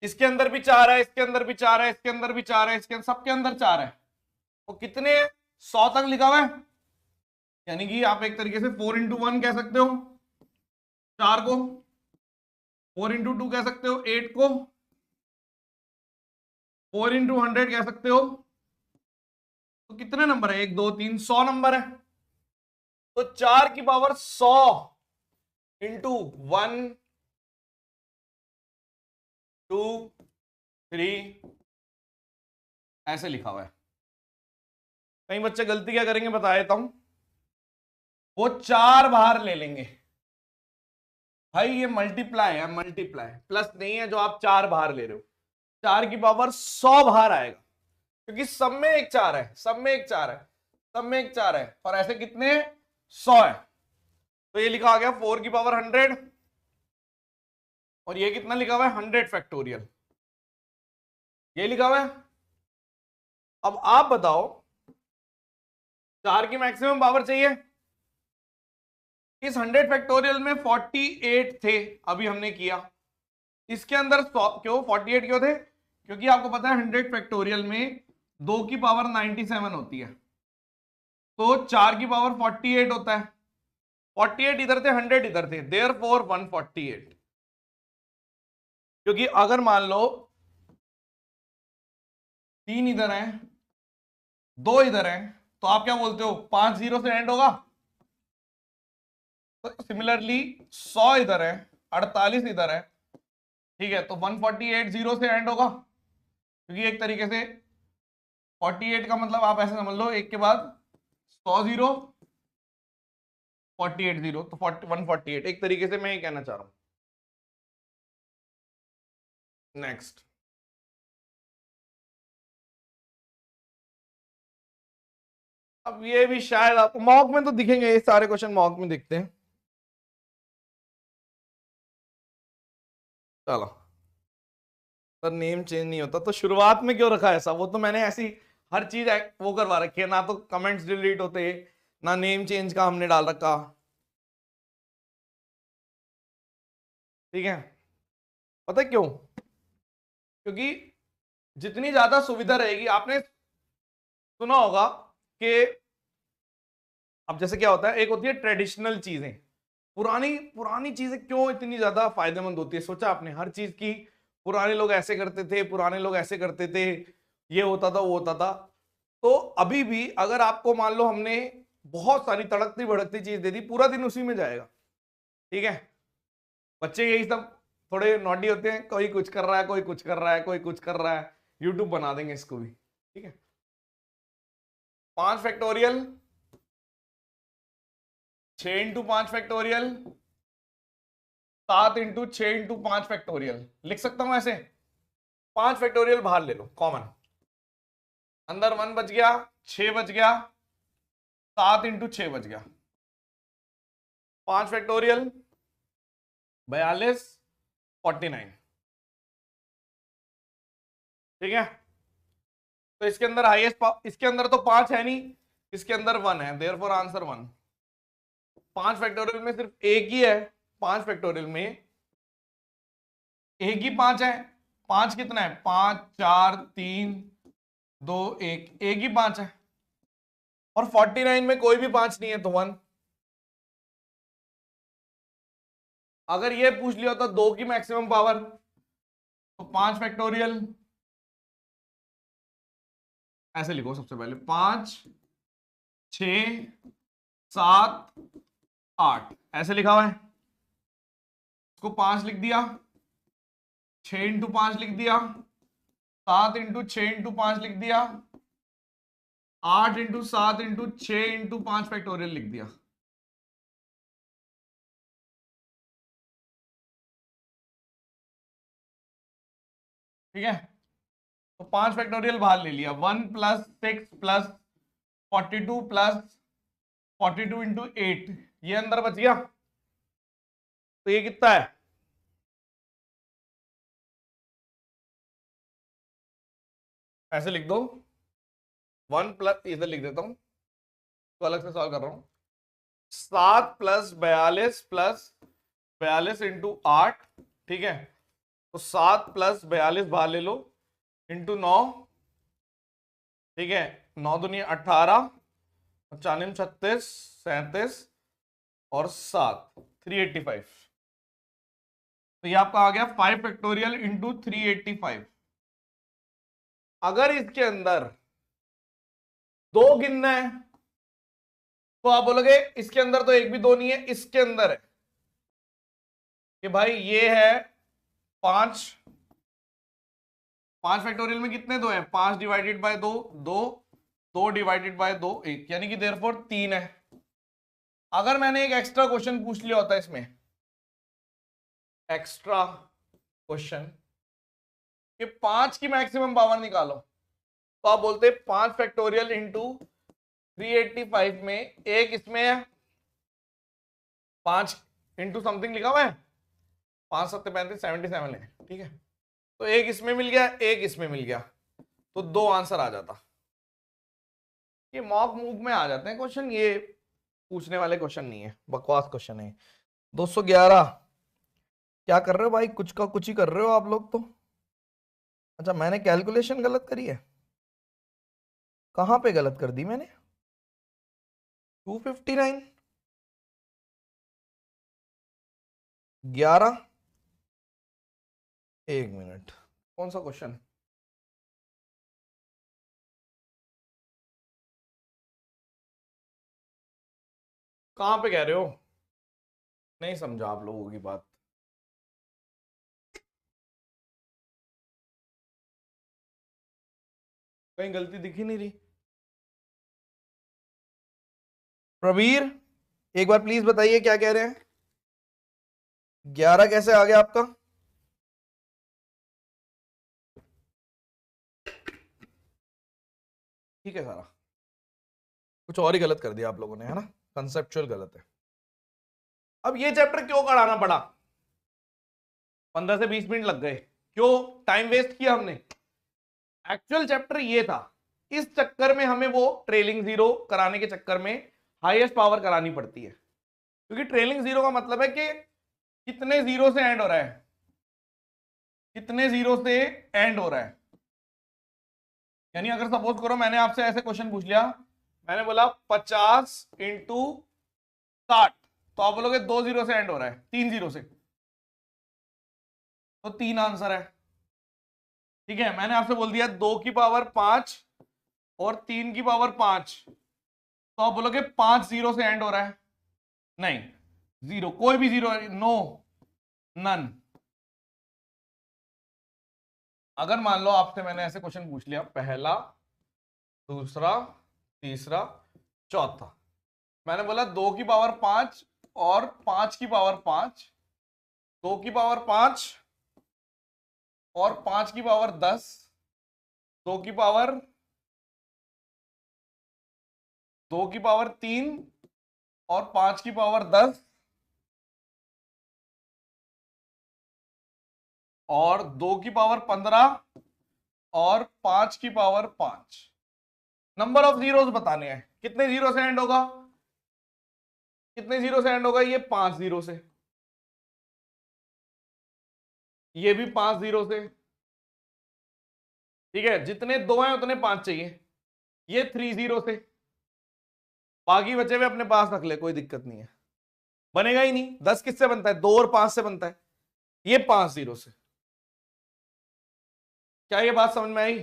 इसके अंदर भी 4 है, इसके अंदर भी 4 है, इसके अंदर भी 4 है, इसके सबके अंदर 4 है। तो कितने 100 तक लिखा हुआ है, यानी कि आप एक तरीके से 4 इंटू 1 कह सकते हो 4 को, 4 इंटू 2 कह सकते हो 8 को, 4 इंटू 100 कह सकते हो। तो कितने नंबर है? 1 2 3, 100 नंबर है। तो 4 की पावर 100 इंटू 1 2 3 ऐसे लिखा हुआ है। कई बच्चे गलती क्या करेंगे बता देता हूं, वो 4 बाहर ले लेंगे। भाई ये मल्टीप्लाई है, मल्टीप्लाई, प्लस नहीं है जो आप 4 बाहर ले रहे हो। 4 की पावर 100 बाहर आएगा, क्योंकि सब में एक 4 है, सब में एक 4 है, सब में एक 4 है, और ऐसे कितने 100 है। तो ये लिखा आ गया 4 की पावर 100, और ये कितना लिखा हुआ है 100 फैक्टोरियल, ये लिखा हुआ है। अब आप बताओ 4 की मैक्सिमम पावर चाहिए। इस 100 फैक्टोरियल में 48 थे, अभी हमने किया। इसके अंदर क्यों 48 क्यों थे? क्योंकि आपको पता है 100 फैक्टोरियल में 2 की पावर 97 होती है। तो 4 की पावर 48 होता है। 48 इधर थे, 100 इधर थे, देयरफॉर 148। क्योंकि अगर मान लो 3 इधर है, 2 इधर है, तो आप क्या बोलते हो, 5 जीरो से एंड होगा। तो सिमिलरली 100 इधर है, 48 इधर है, ठीक है, तो 148 जीरो से एंड होगा। क्योंकि एक तरीके से 48 का मतलब आप ऐसे समझ लो, एक के बाद 100 जीरो, 48 जीरो, तो 148। एक तरीके से मैं ये कहना चाह रहा हूं। नेक्स्ट, अब ये भी शायद आपको मॉक में तो दिखेंगे, ये सारे क्वेश्चन मॉक में दिखते हैं। चलो, तो नेम चेंज नहीं होता तो शुरुआत में क्यों रखा ऐसा, वो तो मैंने ऐसी हर चीज वो करवा रखी है ना, तो कमेंट्स डिलीट होते, ना नेम चेंज का हमने डाल रखा, ठीक है। पता है क्यों? क्योंकि जितनी ज्यादा सुविधा रहेगी, आपने सुना होगा कि अब जैसे क्या होता है, एक होती है ट्रेडिशनल चीजें, पुरानी पुरानी चीजें क्यों इतनी ज्यादा फायदेमंद होती है, सोचा आपने? हर चीज की, पुराने लोग ऐसे करते थे, पुराने लोग ऐसे करते थे, ये होता था, वो होता था। तो अभी भी अगर आपको मान लो हमने बहुत सारी तड़कती भड़कती चीज दे दी, पूरा दिन उसी में जाएगा, ठीक है। बच्चे यही सब थोड़े नॉटी होते हैं, कोई कुछ कर रहा है, कोई कुछ कर रहा है, कोई कुछ कर रहा है, यूट्यूब बना देंगे इसको भी, ठीक है। 5 factorial, 6 into 5 factorial, 7 into 6 into 5 factorial, लिख सकता हूं ऐसे। 5 फैक्टोरियल बाहर ले लो कॉमन, अंदर 1 बच गया, 6 बच गया, 7 इंटू 6 बच गया, 5 फैक्टोरियल 42, 49, ठीक है। तो इसके अंदर हाईएस्ट, इसके अंदर तो 5 है नहीं, इसके अंदर 1 है, देयरफॉर आंसर 1। 5 फैक्टोरियल में सिर्फ एक ही है, 5 फैक्टोरियल में एक ही 5 है। 5 कितना है, 5 4 3 2 1, एक ही 5 है। और 49 में कोई भी 5 नहीं है, तो 1। अगर ये पूछ लिया होता 2 की मैक्सिमम पावर, तो 5 फैक्टोरियल ऐसे लिखो, सबसे पहले 5 6 7 8 ऐसे लिखा हुआ है, इसको 5 लिख दिया, 6 इंटू 5 लिख दिया, 7 इंटू 6 इंटू 5 लिख दिया, 8 इंटू 7 इंटू 6 इंटू 5 फैक्टोरियल लिख दिया। ठीक है, तो 5 फैक्टोरियल बाहर ले लिया, 1 प्लस 6 प्लस 42 प्लस 42 इंटू 8, ये अंदर बच गया। तो ये कितना है, ऐसे लिख दो, 1 प्लस, इधर लिख देता हूं, तो अलग से सॉल्व कर रहा हूं, 7 प्लस 42 इंटू 8, ठीक है। तो 7 प्लस 42 बाहर ले लो, इंटू 9, ठीक है, 9 दूनी 18, 95 36 37 और 7, 385। तो ये आपका आ गया 5 फैक्टोरियल इंटू 385। अगर इसके अंदर 2 गिनना है, तो आप बोलोगे इसके अंदर तो एक भी 2 नहीं है, इसके अंदर है कि भाई ये है 5, 5 फैक्टोरियल में कितने 2 है, 5 डिवाइडेड बाय 2 2, 2 डिवाइडेड बाय 2 1, यानी कि देयरफॉर 3 है। अगर मैंने एक एक्स्ट्रा क्वेश्चन पूछ लिया होता इसमें, एक्स्ट्रा क्वेश्चन कि 5 की मैक्सिमम पावर निकालो, तो आप बोलते 5 फैक्टोरियल इंटू 385 में एक इसमें है, 5 इंटू समथिंग लिखा हुआ है, 5 7 35 77 है, ठीक है। तो एक इसमें मिल गया, एक इसमें मिल गया, तो 2 आंसर आ जाता। ये मॉक मूव में आ जाते हैं क्वेश्चन, ये पूछने वाले क्वेश्चन नहीं है, बकवास क्वेश्चन है। 211, क्या कर रहे हो भाई, कुछ का कुछ ही कर रहे हो आप लोग तो। अच्छा, मैंने कैलकुलेशन गलत करी है, कहां पे गलत कर दी मैंने? 259, 11, एक मिनट, कौन सा क्वेश्चन? कहां पे कह रहे हो? नहीं समझा आप लोगों की बात। कहीं गलती दिख ही नहीं रही। प्रवीर, एक बार प्लीज बताइए क्या कह रहे हैं? 11 कैसे आ गया आपका? ठीक है सारा, कुछ और ही गलत कर दिया आप लोगों ने, है ना, कंसेप्चुअल गलत है। अब ये चैप्टर क्यों कराना पड़ा? 15 से 20 मिनट लग गए, क्यों टाइम वेस्ट किया हमने? एक्चुअल चैप्टर ये था, इस चक्कर में हमें वो ट्रेलिंग जीरो कराने के चक्कर में हाईएस्ट पावर करानी पड़ती है, क्योंकि ट्रेलिंग जीरो का मतलब है कि कितने जीरो से एंड हो रहा है, कितने जीरो से एंड हो रहा है। यानी अगर सपोज करो मैंने आपसे ऐसे क्वेश्चन पूछ लिया, मैंने बोला 50 इंटू 60, तो आप बोलोगे 2 जीरो से एंड हो रहा है, 3 जीरो से, तो 3 आंसर है। ठीक है, मैंने आपसे बोल दिया 2 की पावर 5 और 3 की पावर 5, तो आप बोलोगे 5 जीरो से एंड हो रहा है। नहीं, जीरो, कोई भी जीरो, नो, नन। अगर मान लो आपसे मैंने ऐसे क्वेश्चन पूछ लिया, पहला, दूसरा, तीसरा, चौथा, मैंने बोला 2 की पावर 5 और 5 की पावर 5, 2 की पावर 5 और 5 की पावर 10, 2 की पावर 3 और 5 की पावर 10 और 2 की पावर 15 और 5 की पावर 5। नंबर ऑफ जीरोस बताने हैं, कितने जीरो से एंड होगा, कितने जीरो से एंड होगा? ये 5 जीरो से, ये भी 5 जीरो से। ठीक है, जितने दो हैं उतने 5 चाहिए, ये 3 जीरो से, बाकी बचे हुए अपने पास रख ले, कोई दिक्कत नहीं है, बनेगा ही नहीं। 10 किससे बनता है? 2 और 5 से बनता है, ये 5 जीरो से। क्या ये बात समझ में आई?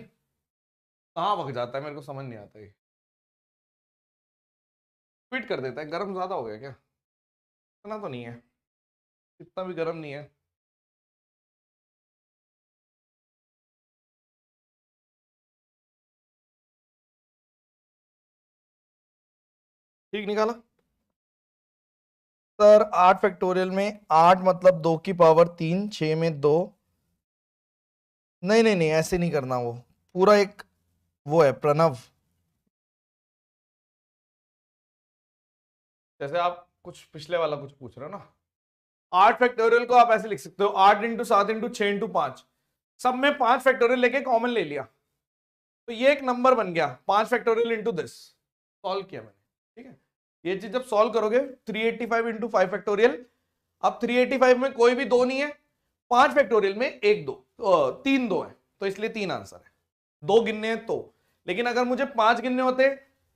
कहां भग जाता है, मेरे को समझ नहीं आता ये, फिट कर देता है। गर्म ज्यादा हो गया क्या? इतना तो नहीं है, इतना भी गर्म नहीं है। ठीक निकाला सर। 8 फैक्टोरियल में 8 मतलब 2 की पावर 3, 6 में 2। नहीं नहीं नहीं, ऐसे नहीं करना, वो पूरा एक वो है प्रणव, जैसे आप कुछ पिछले वाला कुछ पूछ रहे हो ना। 8 फैक्टोरियल को आप ऐसे लिख सकते हो, 8 इंटू 7 इंटू 6 इंटू 5, सब में 5 फैक्टोरियल लेके कॉमन ले लिया, तो ये एक नंबर बन गया 5 फैक्टोरियल इंटू दिस। सॉल्व किया मैंने, ठीक है। ये चीज जब सॉल्व करोगे 385 इंटू 5 फैक्टोरियल, अब 385 में कोई भी दो नहीं है, 5 फैक्टोरियल में एक दो, 3 दो है, तो इसलिए 3 आंसर है। दो गिनने हैं तो, लेकिन अगर मुझे 5 गिनने होते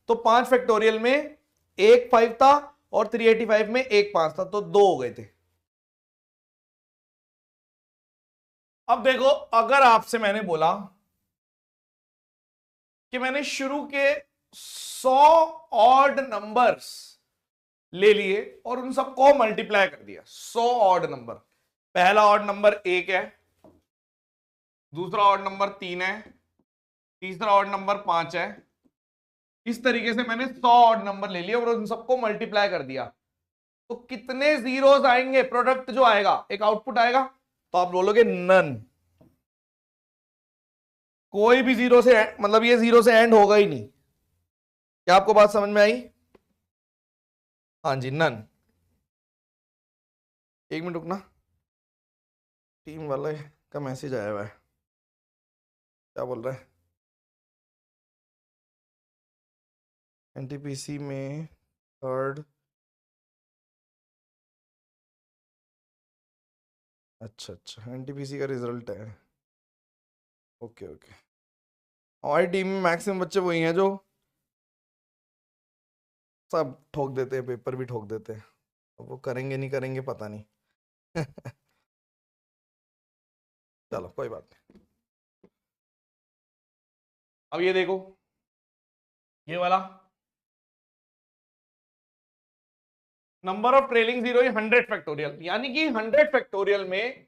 तो 5 फैक्टोरियल में एक 5 था और 385 में एक 5 था, तो 2 हो गए थे। अब देखो, अगर आपसे मैंने बोला कि मैंने शुरू के 100 ऑड नंबर्स ले लिए और उन सबको मल्टीप्लाई कर दिया, 100 ऑड नंबर, पहला ऑड नंबर 1 है, दूसरा ऑड नंबर 3 है, तीसरा ऑड नंबर 5 है, इस तरीके से मैंने 100 ऑड नंबर ले लिए और उन सबको मल्टीप्लाई कर दिया, तो कितने जीरोस आएंगे? प्रोडक्ट जो आएगा, एक आउटपुट आएगा, तो आप बोलोगे नन। कोई भी जीरो से मतलब ये जीरो से एंड होगा ही नहीं। क्या आपको बात समझ में आई? हाँ जी, नन। एक मिनट रुकना, टीम वाले का मैसेज आया हुआ है, क्या बोल रहा है? एनटीपीसी में थर्ड, अच्छा अच्छा, एनटीपीसी का रिजल्ट है, ओके ओके। हमारी टीम में मैक्सिमम बच्चे वही हैं जो सब ठोक देते हैं, पेपर भी ठोक देते हैं। अब वो करेंगे नहीं करेंगे पता नहीं। चलो कोई बात नहीं। अब ये देखो, ये वाला number of trailing zero 100 factorial, यानी कि 100 फैक्टोरियल में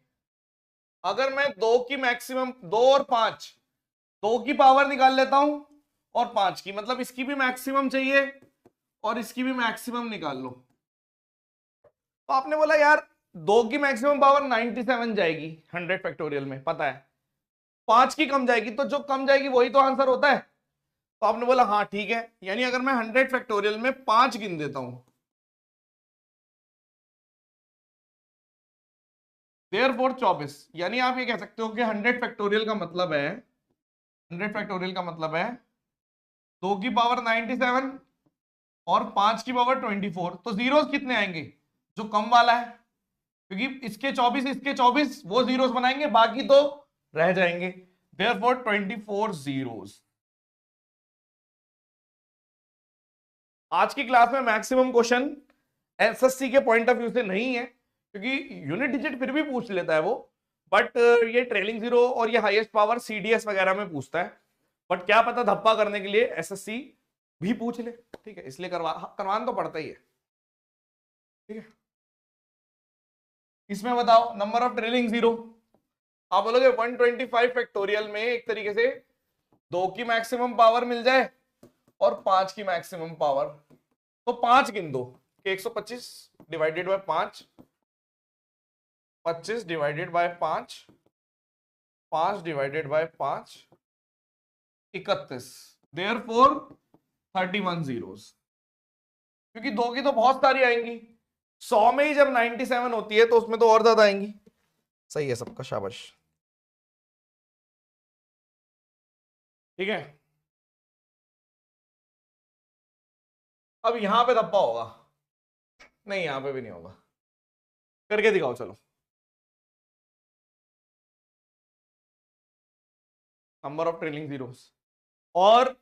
अगर मैं दो की मैक्सिमम, दो और पांच, दो की पावर निकाल लेता हूं और पांच की, मतलब इसकी भी मैक्सिमम चाहिए और इसकी भी मैक्सिमम निकाल लो। तो आपने बोला यार दो की मैक्सिमम पावर 97 जाएगी 100 फैक्टोरियल में, पता है, पांच की कम जाएगी, तो जो कम जाएगी वही तो आंसर होता है। तो आपने बोला हाँ ठीक है, यानी अगर मैं 100 फैक्टोरियल में पांच गिन देता हूं, देयरफॉर 24, यानी आप ये कह सकते हो कि 100 फैक्टोरियल का मतलब है, 100 फैक्टोरियल का मतलब है दो की पावर 97 और पांच की पावर 24, तो जीरोस कितने आएंगे, जो कम वाला है, क्योंकि इसके 24 इसके 24 वो जीरोस बनाएंगे, बाकी तो रह जाएंगे, देयरफॉर 24 जीरोस। आज की क्लास में मैक्सिमम क्वेश्चन एसएससी के पॉइंट ऑफ व्यू से नहीं है, क्योंकि यूनिट डिजिट फिर भी पूछ लेता है वो, बट ये ट्रेलिंग जीरो और ये हाईएस्ट पावर सीडीएस वगैरह में पूछता है, बट क्या पता धप्पा करने के लिए एसएससी भी पूछ ले, ठीक है, इसलिए करवाना तो पड़ता ही है, ठीक है। इसमें बताओ नंबर ऑफ ट्रेलिंग जीरो, आप बोलोगे 125 फैक्टोरियल में एक तरीके से दो की मैक्सिमम पावर मिल जाए और पांच की मैक्सिमम पावर, तो पांच गिन दो कि 125 divided by 5, 25 divided by 5, 5 divided by 5, 31, therefore 31 zeros, क्योंकि दो की तो बहुत सारी आएंगी, 100 में ही जब 97 होती है तो उसमें तो और ज्यादा आएंगी। सही है सबका, शाबाश, ठीक है। अब यहां पे धप्पा होगा, नहीं यहां पे भी नहीं होगा, करके दिखाओ चलो। नंबर ऑफ ट्रेलिंग जीरोस, और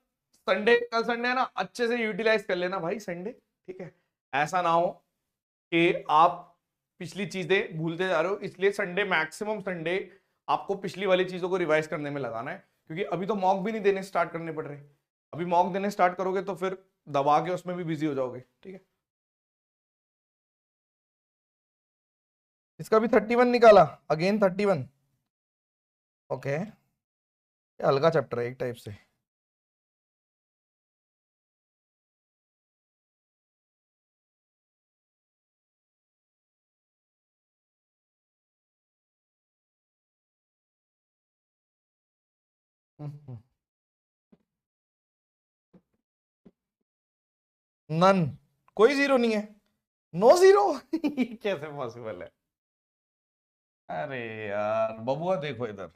संडे, कल संडे है ना, अच्छे से यूटिलाइज कर लेना भाई संडे, ठीक है, ऐसा ना हो कि आप पिछली चीजें भूलते जा रहे हो, इसलिए संडे मैक्सिमम संडे आपको पिछली वाली चीजों को रिवाइज करने में लगाना है, क्योंकि अभी तो मॉक भी नहीं देने स्टार्ट करने पड़ रहे, अभी मॉक देने स्टार्ट करोगे तो फिर दबा के उसमें भी बिजी हो जाओगे, ठीक है। इसका भी 31 निकाला, अगेन 31, ओके, ये हल्का चैप्टर है एक टाइप से। नन, कोई जीरो नहीं है, नो जीरो। कैसे पॉसिबल है, अरे यार बबुआ देखो इधर,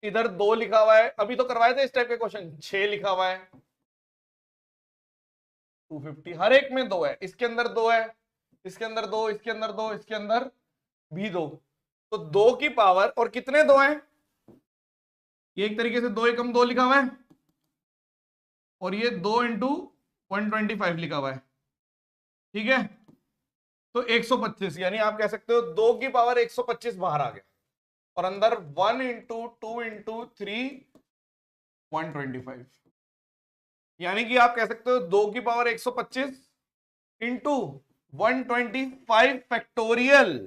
इधर दो लिखा हुआ है, अभी तो करवाए थे इस टाइप के क्वेश्चन, 6 लिखा हुआ है, 250, हर एक में दो है, इसके अंदर दो है, इसके अंदर दो, इसके अंदर दो, इसके अंदर भी दो, तो दो की पावर, और कितने दो हैं, ये एक तरीके से दो एकम दो लिखा हुआ है, और ये 2 × 125 लिखा हुआ है, ठीक है, तो 125, यानी आप कह सकते हो दो की पावर 125 बाहर आ गया, और अंदर 1 × 2 × 3 125, यानी कि आप कह सकते हो दो की पावर 125 इंटू 125 फैक्टोरियल,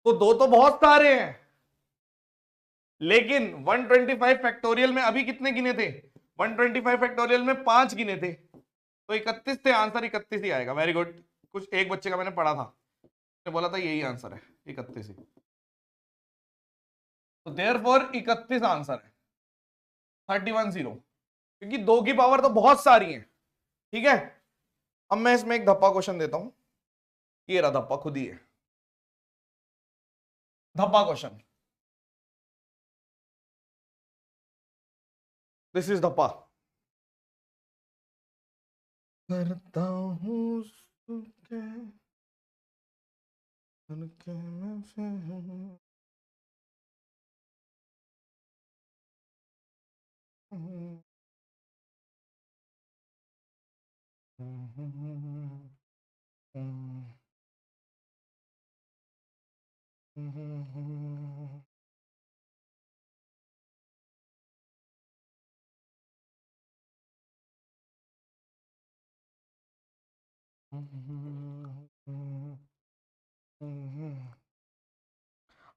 तो दो तो बहुत सारे हैं, लेकिन 125 फैक्टोरियल में अभी कितने गिने थे, 125 फैक्टोरियल में पांच गिने थे, तो 31 थे, आंसर 31 ही आएगा, वेरी गुड। कुछ एक बच्चे का मैंने पढ़ा था, उसने बोला था यही आंसर है, 31 ही, तो देयरफॉर 31 आंसर है, 31 जीरो, क्योंकि दो की पावर तो बहुत सारी है, ठीक है। अब मैं इसमें एक धप्पा क्वेश्चन देता हूं, ये रहा धप्पा, खुद ही है धप्पा क्वेश्चन, दिस इज धप्पा, करता हूं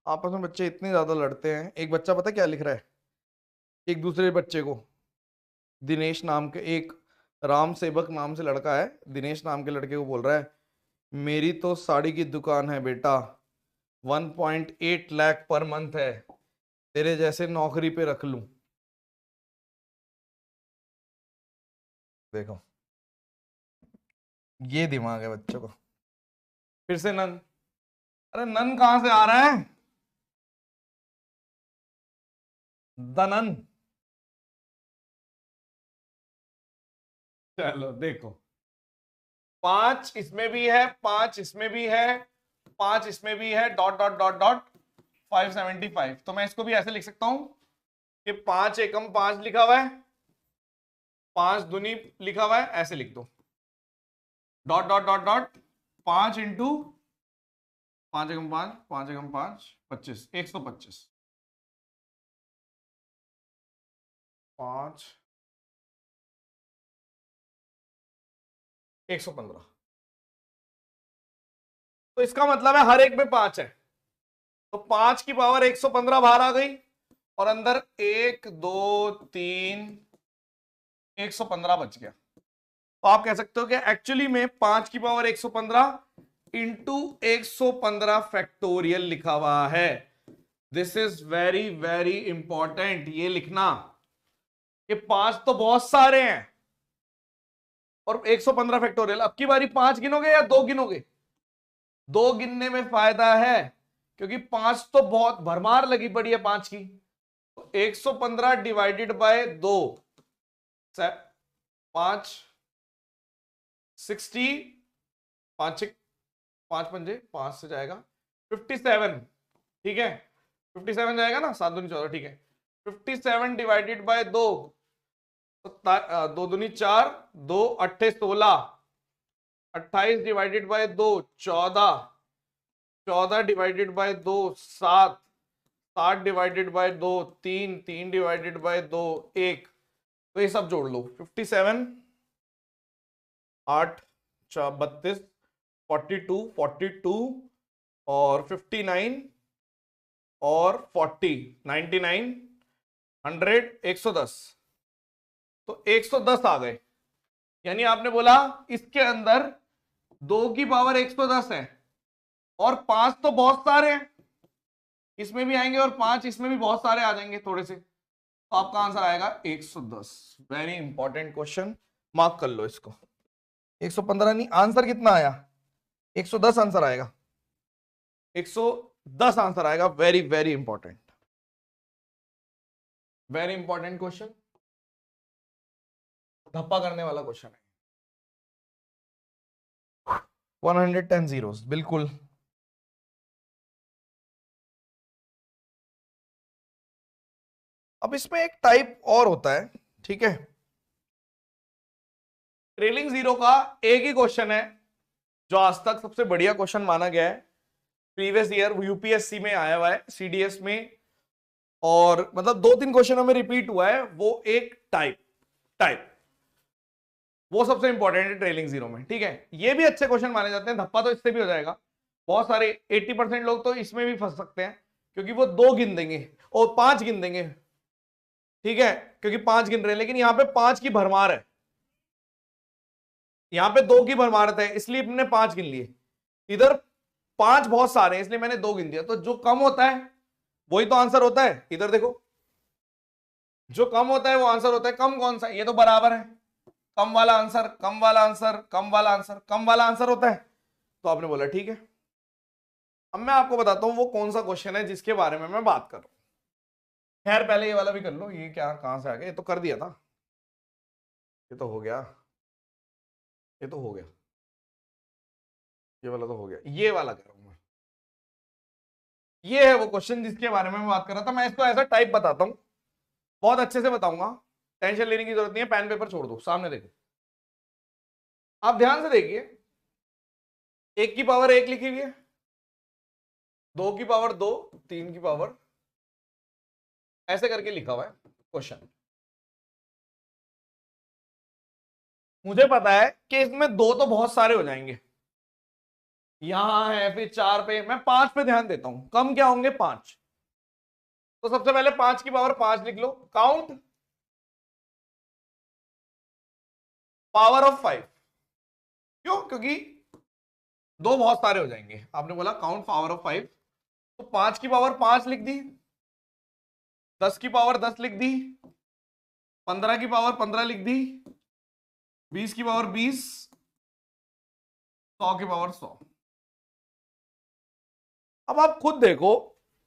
आपस में बच्चे इतने ज्यादा लड़ते हैं। एक बच्चा पता क्या लिख रहा है एक दूसरे बच्चे को, दिनेश नाम के, एक राम सेवक नाम से लड़का है, दिनेश नाम के लड़के को बोल रहा है, मेरी तो साड़ी की दुकान है बेटा, 1.8 लाख पर मंथ है, तेरे जैसे नौकरी पे रख लूं। देखो ये दिमाग है बच्चों को। फिर से नन, अरे नन कहां से आ रहा है, दनन। चलो देखो, 5 इसमें भी है, 5 इसमें भी है, 5 इसमें भी है, डॉट डॉट डॉट डॉट 575। तो मैं इसको भी ऐसे लिख सकता हूं कि 5 एकम 5 लिखा हुआ है, 5 दूनी लिखा हुआ है, ऐसे लिख दो, dot dot dot dot 5 into 5 एकम 5, 5 एकम 5, 25, 125, 5 115। तो इसका मतलब है हर एक में 5 है, तो 5 की पावर 115 बाहर आ गई, और अंदर 1 2 3 115 बच गया। तो आप कह सकते हो कि एक्चुअली में 5 की पावर 115 इंटू 115 फैक्टोरियल लिखा हुआ है। This is very very important, ये लिखना कि 5 तो बहुत सारे हैं और 115 फैक्टोरियल। अब की बारी 5 गिनोगे या 2 गिनोगे? 2 गिनने में फायदा है, क्योंकि 5 तो बहुत भरमार लगी पड़ी है 5 की। 115 डिवाइडेड बाय 2, 5 60, 5 5 पंजे 5 से जाएगा 57, ठीक है 57 जाएगा ना, 7 दूनी 14, ठीक है 57 डिवाइडेड बाय 2, 2 दूनी 4, 2 अट्ठे 16, 28 divided by 2 14, 14 divided by 2 7, 7 divided by 2 3, 3 divided by 2 1। तो ये सब जोड़ लो, 57 8 32 42 42 और 59 और 40 99 100 110। तो 110 आ गए, यानी आपने बोला इसके अंदर 2 की पावर 110 है और 5 तो बहुत सारे हैं, इसमें भी आएंगे और 5 इसमें भी बहुत सारे आ जाएंगे थोड़े से, तो आपका आंसर आएगा 110। वेरी इंपॉर्टेंट क्वेश्चन, मार्क कर लो इसको। 115 नहीं, आंसर कितना आया? 110 आंसर आएगा, 110 आंसर आएगा। Very very important, very important question, धप्पा करने वाला क्वेश्चन है। 110 जीरोस, बिल्कुल। अब इसमें एक टाइप और होता है, ठीक है, ट्रेलिंग जीरो का एक ही क्वेश्चन है जो आज तक सबसे बढ़िया क्वेश्चन माना गया है, प्रीवियस ईयर यूपीएससी में आया हुआ है, सीडीएस में, और मतलब 2-3 क्वेश्चनों में रिपीट हुआ है। वो एक टाइप वो सबसे इंपॉर्टेंट है ट्रेलिंग जीरो में, ठीक है। ये भी अच्छे क्वेश्चन माने जाते हैं, धप्पा तो इससे भी हो जाएगा। बहुत सारे 80% लोग तो इसमें भी फंस सकते हैं, क्योंकि वो 2 गिन देंगे और 5 गिन देंगे, ठीक है, क्योंकि 5 गिन रहे हैं, लेकिन यहां पे 5 की भरमार है, यहां पे 2 की भरमार है, इसलिए हमने 5 गिन लिए। इधर 5 बहुत सारे हैं, इसलिए मैंने 2 गिन दिया। तो जो कम होता है वही तो आंसर होता है। इधर देखो, जो कम होता है वो आंसर होता है। कम कौन सा? ये तो बराबर है, कम वाला आंसर, कम वाला आंसर, कम वाला आंसर, कम वाला आंसर होता है। तो आपने बोला ठीक है। अब मैं आपको बताता हूं वो कौन सा क्वेश्चन है जिसके बारे में मैं बात कर रहा हूं। खैर पहले ये वाला भी कर लो, ये क्या कहां से आ गया, ये तो कर दिया था, ये तो हो गया, ये तो हो गया, ये वाला तो हो गया, ये वाला कर रहा हूं मैं। ये है वो क्वेश्चन जिसके बारे में मैं बात कर रहा था। मैं इसको ऐसा टाइप बताता हूं, बहुत अच्छे से बताऊंगा, टेंशन लेने की जरूरत नहीं है, पेन पेपर छोड़ दो, सामने देखो। आप ध्यान से देखिए, 1 की पावर 1 लिखी हुई है, 2 की पावर 2, 3 की पावर, ऐसे करके लिखा हुआ है क्वेश्चन। मुझे पता है कि इसमें 2 तो बहुत सारे हो जाएंगे, यहां है फिर 4 पे, मैं 5 पे ध्यान देता हूं, कम क्या होंगे 5। तो सबसे पहले 5 की पावर 5 लिख लो, काउंट पावर ऑफ 5। क्यों? क्योंकि 2 बहुत सारे हो जाएंगे, आपने बोला काउंट पावर ऑफ 5, तो 5 की पावर 5 लिख दी, 10 की पावर 10 लिख दी, 15 की पावर 15 लिख दी, 20 की पावर 20, 100 की पावर 100। अब आप खुद देखो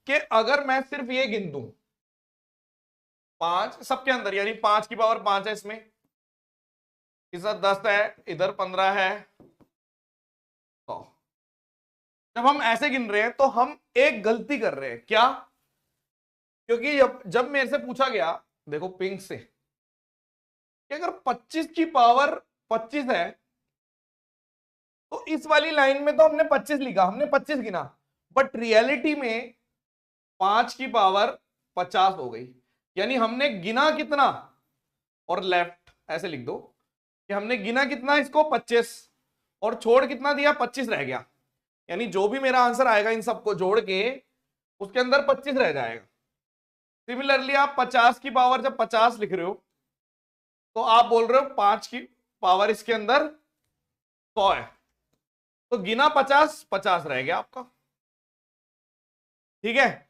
कि अगर मैं सिर्फ ये गिन दूं 5 सबके अंदर, यानी 5 की पावर 5 है इसमें, इधर 10 है, इधर 15 है, 100। जब हम ऐसे गिन रहे हैं तो हम एक गलती कर रहे हैं, क्या? क्योंकि जब मेरे से पूछा गया, देखो पिंक से, कि अगर 25 की पावर 25 है तो इस वाली लाइन में तो हमने 25 लिखा, हमने 25 गिना, बट रियलिटी में 5 की पावर 50 हो गई, यानी हमने गिना कितना, और लेफ्ट ऐसे लिख दो कि हमने गिना कितना इसको 25, और छोड़ कितना दिया, 25 रह गया, यानी जो भी मेरा आंसर आएगा इन सबको जोड़ के उसके अंदर 25 रह जाएगा। सिमिलरली आप 50 की पावर जब 50 लिख रहे हो तो आप बोल रहे हो 5 की पावर इसके अंदर 100 है, तो गिना 50, 50 रह गया आपका, ठीक है।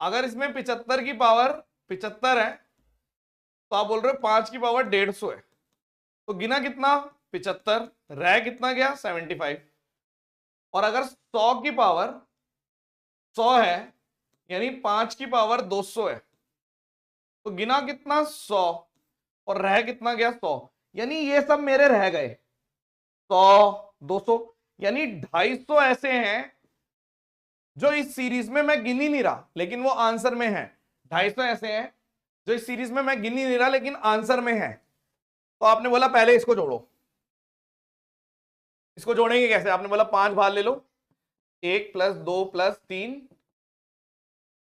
अगर इसमें 75 की पावर 75 है तो आप बोल रहे हो 5 की पावर 150 है, तो गिना कितना 75, रह कितना गया 75। और अगर 100 की पावर 100 है, यानी 5 की पावर 200 है, तो गिना कितना 100, और रह कितना गया 100, यानी ये सब मेरे रह गए 100, 200, यानी 250 ऐसे हैं जो इस सीरीज में मैं गिन ही नहीं रहा लेकिन वो आंसर में है। 250 ऐसे हैं जो इस सीरीज में मैं गिन ही नहीं रहा लेकिन आंसर में है। तो आपने बोला पहले इसको जोड़ो, इसको जोड़ेंगे कैसे? आपने बोला 5 बाहर ले लो, 1 + 2 + 3,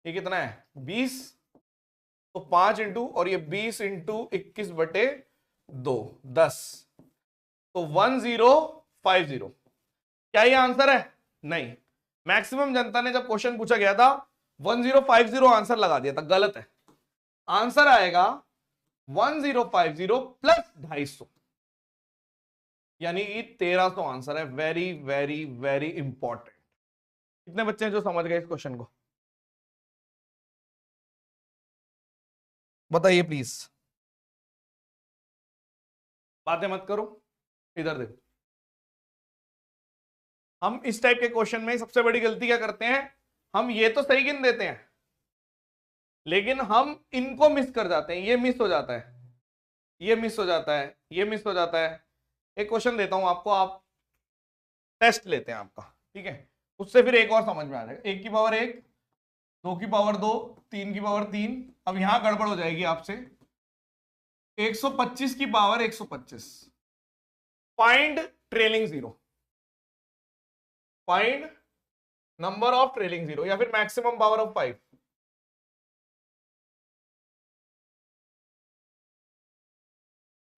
ये कितना है 20, तो 5 इंटू, और ये 20 इंटू 21/2, 10, तो 1050। क्या ये आंसर है? नहीं। मैक्सिमम जनता ने जब क्वेश्चन पूछा गया था 1050 आंसर लगा दिया था, गलत है। आंसर आएगा 1050 प्लस 250, यानी 1300 आंसर है। Very very very important. कितने बच्चे हैं जो समझ गए इस क्वेश्चन को? बताइए प्लीज, बातें मत करो, इधर देखो। हम इस टाइप के क्वेश्चन में सबसे बड़ी गलती क्या करते हैं, हम ये तो सही गिन देते हैं लेकिन हम इनको मिस कर जाते हैं, ये मिस हो जाता है, ये मिस हो जाता है, ये मिस हो जाता है। एक क्वेश्चन देता हूं आपको, आप टेस्ट लेते हैं आपका, ठीक है, उससे फिर एक और समझ में आ जाएगा। 1 की पावर 1, 2 की पावर 2, 3 की पावर 3। अब यहां गड़बड़ हो जाएगी आपसे, 125 की power 125। Find trailing zero, find number of trailing zero, या फिर मैक्सिमम पावर ऑफ 5।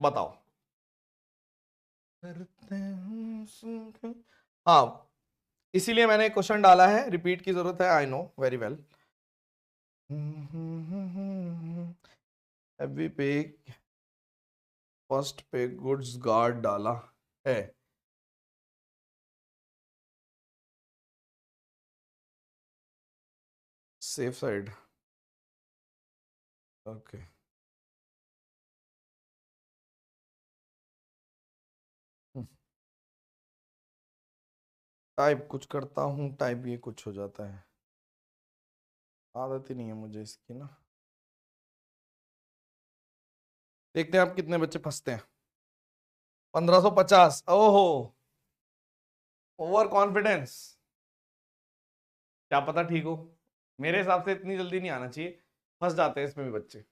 बताओ। हाँ, इसीलिए मैंने क्वेश्चन डाला है, रिपीट की जरूरत है, I know very well. Heavy पे फर्स्ट पे गुड्स गार्ड डाला है, सेफ साइड, ओके। टाइप कुछ करता हूँ, टाइप ये कुछ हो जाता है, आदत ही नहीं है मुझे इसकी ना। देखते हैं आप कितने बच्चे फंसते हैं। 1550, ओहो, ओवर कॉन्फिडेंस। क्या पता ठीक हो, मेरे हिसाब से इतनी जल्दी नहीं आना चाहिए, फंस जाते हैं इसमें भी बच्चे।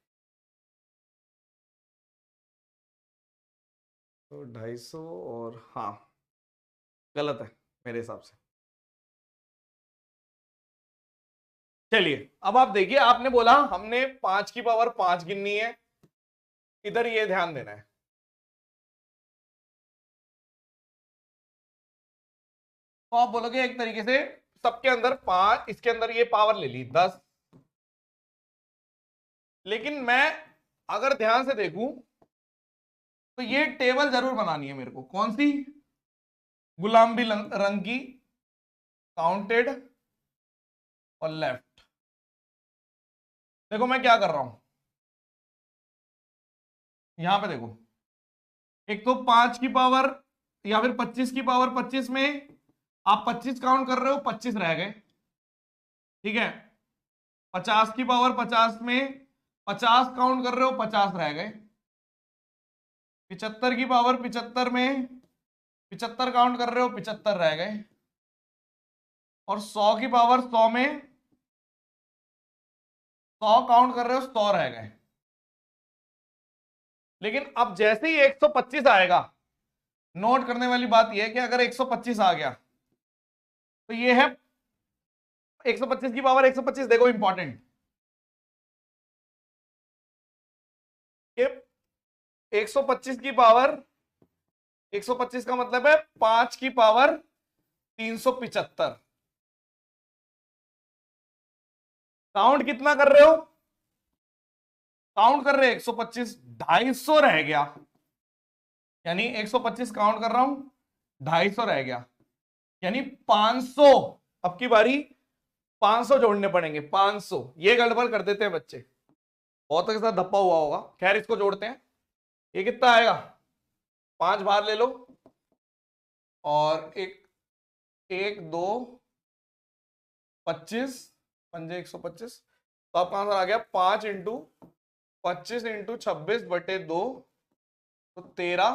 तो 250 और हाँ गलत है मेरे हिसाब से। चलिए अब आप देखिए, आपने बोला हमने 5 की पावर 5 गिननी है, इधर ये ध्यान देना है। तो आप बोलोगे एक तरीके से सबके अंदर 5, इसके अंदर ये पावर ले ली 10, लेकिन मैं अगर ध्यान से देखूं तो ये टेबल जरूर बनानी है मेरे को। कौन सी? गुलाबी रंग की, काउंटेड और लेफ्ट। देखो मैं क्या कर रहा हूं, यहां पे देखो, एक तो 5 की पावर या फिर 25 की पावर 25 में आप 25 काउंट कर रहे हो, 25 रह गए, ठीक है। 50 की पावर 50 में 50 काउंट कर रहे हो, 50 रह गए। 75 की पावर 75 में 75 काउंट कर रहे हो, 75 रह गए। और 100 की पावर 100 में 100 काउंट कर रहे हो, 100 रह गए। लेकिन अब जैसे ही 125 आएगा, नोट करने वाली बात यह है कि अगर 125 आ गया तो ये है 125 की पावर 125। देखो इंपॉर्टेंट, कि 125 की पावर 125 का मतलब है 5 की पावर 375। काउंट कितना कर रहे हो? काउंट कर रहे हैं 125, 250 रह गया, यानी 125 काउंट कर रहा हूं, 250 रह गया, यानी 500। अब की बारी 500 जोड़ने पड़ेंगे, 500। ये गड़बड़ कर देते हैं बच्चे, बहुतों के साथ धप्पा हुआ होगा। खैर इसको जोड़ते हैं, ये कितना आएगा? 5 बाहर ले लो, और एक एक दो 25 पंजे 125। तो आपका आंसर आ गया 5 इंटू 25 इंटू 26/2, तो 13,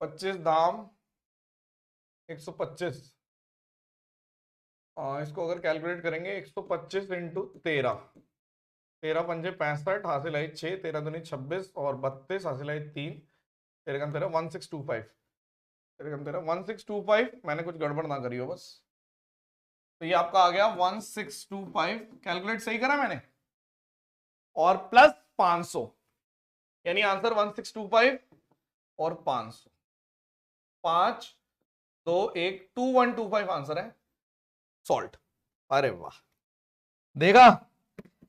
25 धाम 125। इसको अगर कैलकुलेट करेंगे 125 इंटू 13, 13 पंजे 65, हासिल आई 6, 13 दूनी 26 और 32, हासिल आई 3, तेरे का तेरा 1625, तेरे का तेरा 1625। मैंने कुछ गड़बड़ ना करी हो बस। तो ये आपका आ गया 1625, कैलकुलेट सही करा मैंने, और प्लस 500, यानी आंसर 1625 और 500, 5 2 1 2125 आंसर है। सॉल्ट। अरे वाह, देखा,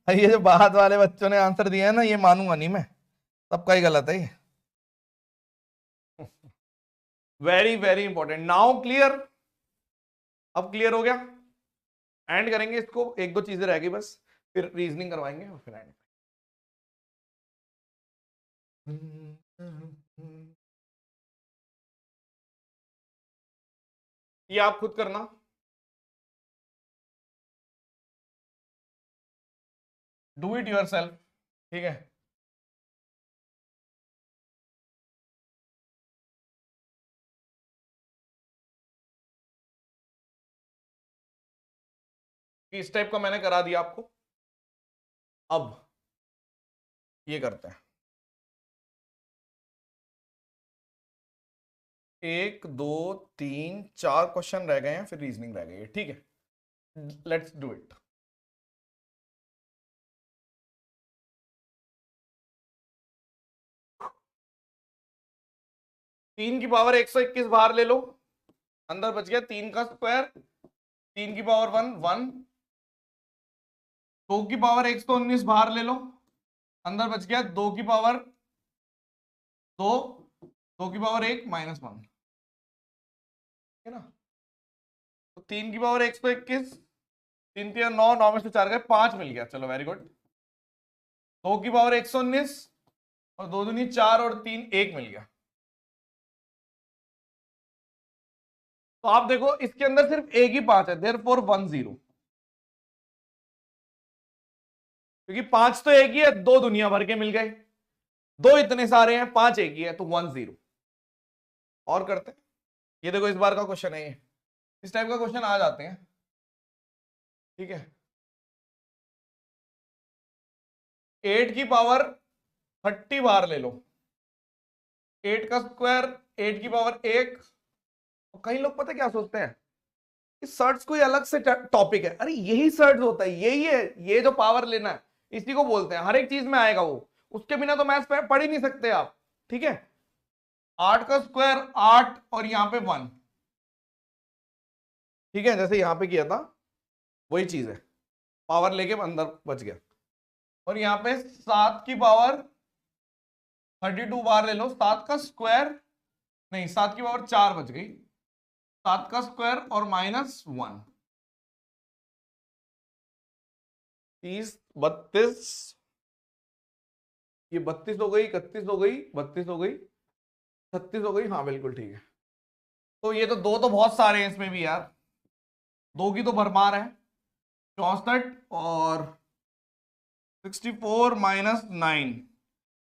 ये जो बाद वाले बच्चों ने आंसर दिया है ना, ये मानूंगा नहीं मैं, सबका ही गलत है ये। Very very important. Now clear? अब क्लियर हो गया? एंड करेंगे इसको, एक दो चीजें रह गई बस, फिर रीजनिंग करवाएंगे और फिर एंड। ये आप खुद करना, डू इट योर सेल्फ, ठीक है। इस टाइप का मैंने करा दिया आपको। अब ये करते हैं, 1 2 3 4 क्वेश्चन रह गए हैं, फिर रीजनिंग रह गई है, ठीक है। Let's do it. 3 की पावर 121 बाहर ले लो, अंदर बच गया 3 का स्क्वायर, 3 की पावर 1 1, 2 की पावर 119 बाहर ले लो, अंदर बच गया 2 की पावर 2, 2 की पावर 1 -1, है ना। तो 3 की पावर 121, 3 3 9, 9 में से 4 गए, 5 मिल गया, चलो वेरी गुड। 2 की पावर 119 और 2 दूनी 4 और 3 1 मिल गया। तो आप देखो इसके अंदर सिर्फ एक ही 5 है, देयरफॉर 10, क्योंकि 5 तो एक ही है, 2 दुनिया भर के मिल गए, 2 इतने सारे हैं, 5 एक ही है, तो 10। और करते हैं, ये देखो इस बार का क्वेश्चन है, ये इस टाइप का क्वेश्चन आ जाते हैं, ठीक है। 8 की पावर 30 बाहर ले लो, 8 का स्क्वायर 8 की पावर 1। और कई लोग पता क्या सोचते हैं, इस सर्ट्स कोई अलग से टॉपिक है। अरे यही सर्ट्स होता है, यही है, ये जो पावर लेना है इसी को बोलते हैं। हर एक चीज में आएगा वो, उसके बिना तो मैथ्स पढ़ ही नहीं सकते आप। ठीक है, 8 का स्क्वायर 8 और यहां पे 1। ठीक है, जैसे यहां पे किया था वही चीज है, पावर लेके अंदर बच गया। और यहां पे 7 की पावर 32 बार ले लो, 7 का स्क्वायर नहीं 7 की पावर 4 बच गई, 7 का स्क्वायर और -1। 30 32, ये 32 हो गई, 31 हो गई, 32 हो गई, 36 हो गई। हाँ बिल्कुल ठीक है। तो ये तो दो तो बहुत सारे हैं इसमें भी यार, दो की तो भरमार है। 64 और 64 -9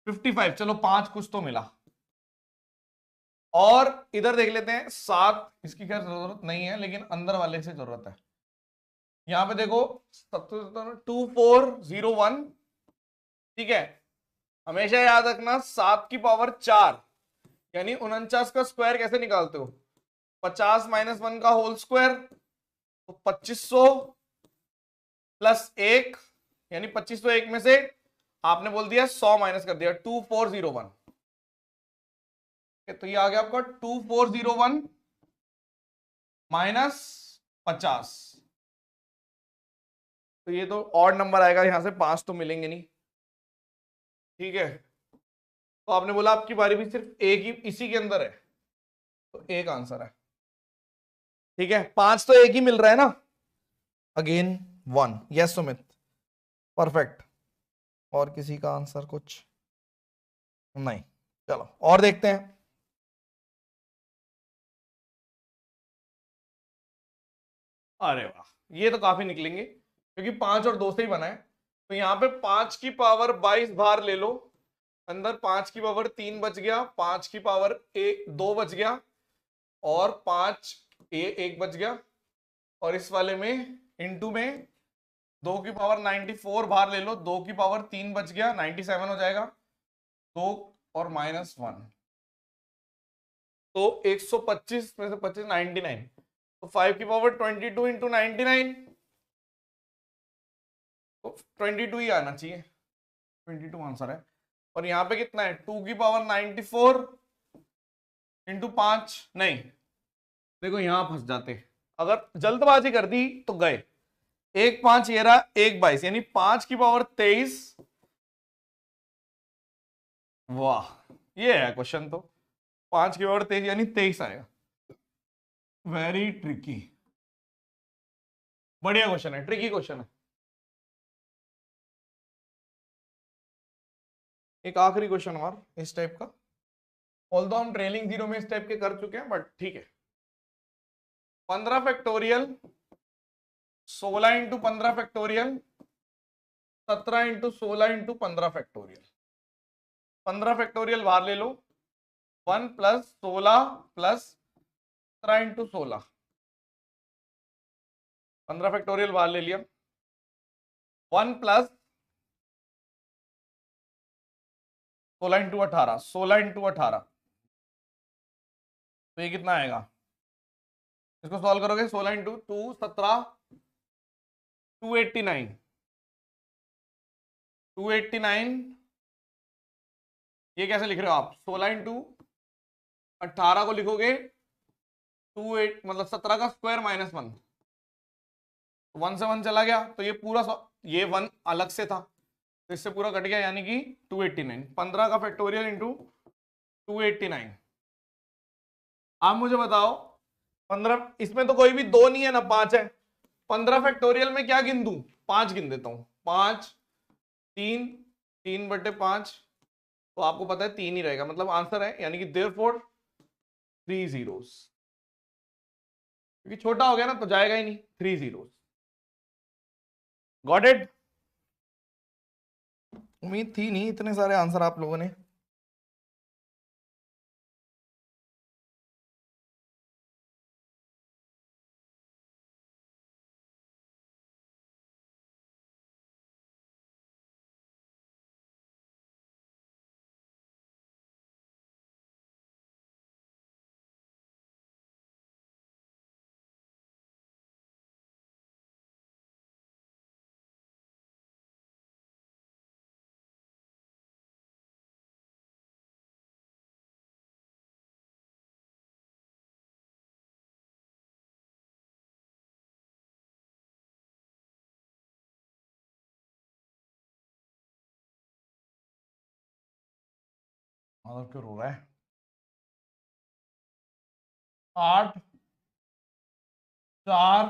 55। चलो पांच कुछ तो मिला। और इधर देख लेते हैं 7, इसकी खैर जरूरत नहीं है लेकिन अंदर वाले से जरूरत है। यहां पे देखो 2401। ठीक है, हमेशा याद रखना 7 की पावर 4 यानी 49 का स्क्वायर कैसे निकालते हो, 50 -1 का होल स्क्वायर, तो 2500 +1 यानी 2501 में से आपने बोल दिया 100 माइनस कर दिया, 2401। तो ये आ गया आपका 2401 -50। तो ये तो ऑड नंबर आएगा, यहां से 5 तो मिलेंगे नहीं। ठीक है, तो आपने बोला आपकी बारी भी सिर्फ एक ही इसी के अंदर है, तो एक आंसर है। ठीक है, 5 तो एक ही मिल रहा है ना, अगेन 1। Yes Sumit, perfect. और किसी का आंसर कुछ नहीं? चलो और देखते हैं। अरे वाह, ये तो काफी निकलेंगे क्योंकि 5 और 2 से ही बना है। तो यहां पे 5 की पावर 22 बार ले लो, अंदर 5 की पावर 3 बच गया, 5 की पावर 2 बच गया, और 5 1 बच गया। और इस वाले में इनटू में 2 की पावर 94 बाहर ले लो, 2 की पावर 3 बच गया, 97 हो जाएगा, 2 और -1, तो 125 में से 25 99। तो 5 की पावर 22 इंटू 99, तो 22 ही आना चाहिए, 22 आंसर है। और यहां पे कितना है, 2 की पावर 94 इंटू 5, नहीं देखो यहां फंस जाते, अगर जल्दबाजी कर दी तो गए। 1 5 ये रहा, 1 22 यानी 5 की पावर 23। वाह, ये है क्वेश्चन तो, 5 की पावर 23 यानी 23 आएगा। वेरी ट्रिकी, बढ़िया क्वेश्चन है, ट्रिकी क्वेश्चन है। एक आखिरी क्वेश्चन और इस टाइप का, ऑल्दो हम ट्रेलिंग जीरो में इस टाइप के कर चुके हैं बट ठीक है। 15 factorial, 16 into 15 factorial, 17 into 16 into 15 factorial. 15 factorial बाहर ले लो, 1 + 16 + 17 इंटू 16। 15 फैक्टोरियल बाहर ले लिया, 1 + 16 इंटू 18, 16 इंटू 18। तो ये कितना आएगा, इसको सॉल्व करोगे, 16 इंटू 2 17, 289, 289। ये कैसे लिख रहे हो आप, 16 इंटू 18 को लिखोगे 28 मतलब 17 का स्क्वायर -1, 1 से 1 चला गया, तो ये पूरा ये 1 अलग से था तो इससे पूरा कट गया, यानी कि 289। 15 का फैक्टोरियल इंटू 289। आप मुझे बताओ 15, इसमें तो कोई भी दो नहीं है ना 5 है, 15 फैक्टोरियल में क्या गिन दूं, 5 गिन देता हूं, 5 3 3/5, तो आपको पता है 3 ही रहेगा, मतलब आंसर है, यानी कि देयरफॉर 3 zeros, क्योंकि छोटा हो गया ना तो जाएगा ही नहीं, 3 zeros। Got it? उम्मीद थी नहीं इतने सारे आंसर आप लोगों ने। मतलब क्यों रो रहा है? 8 4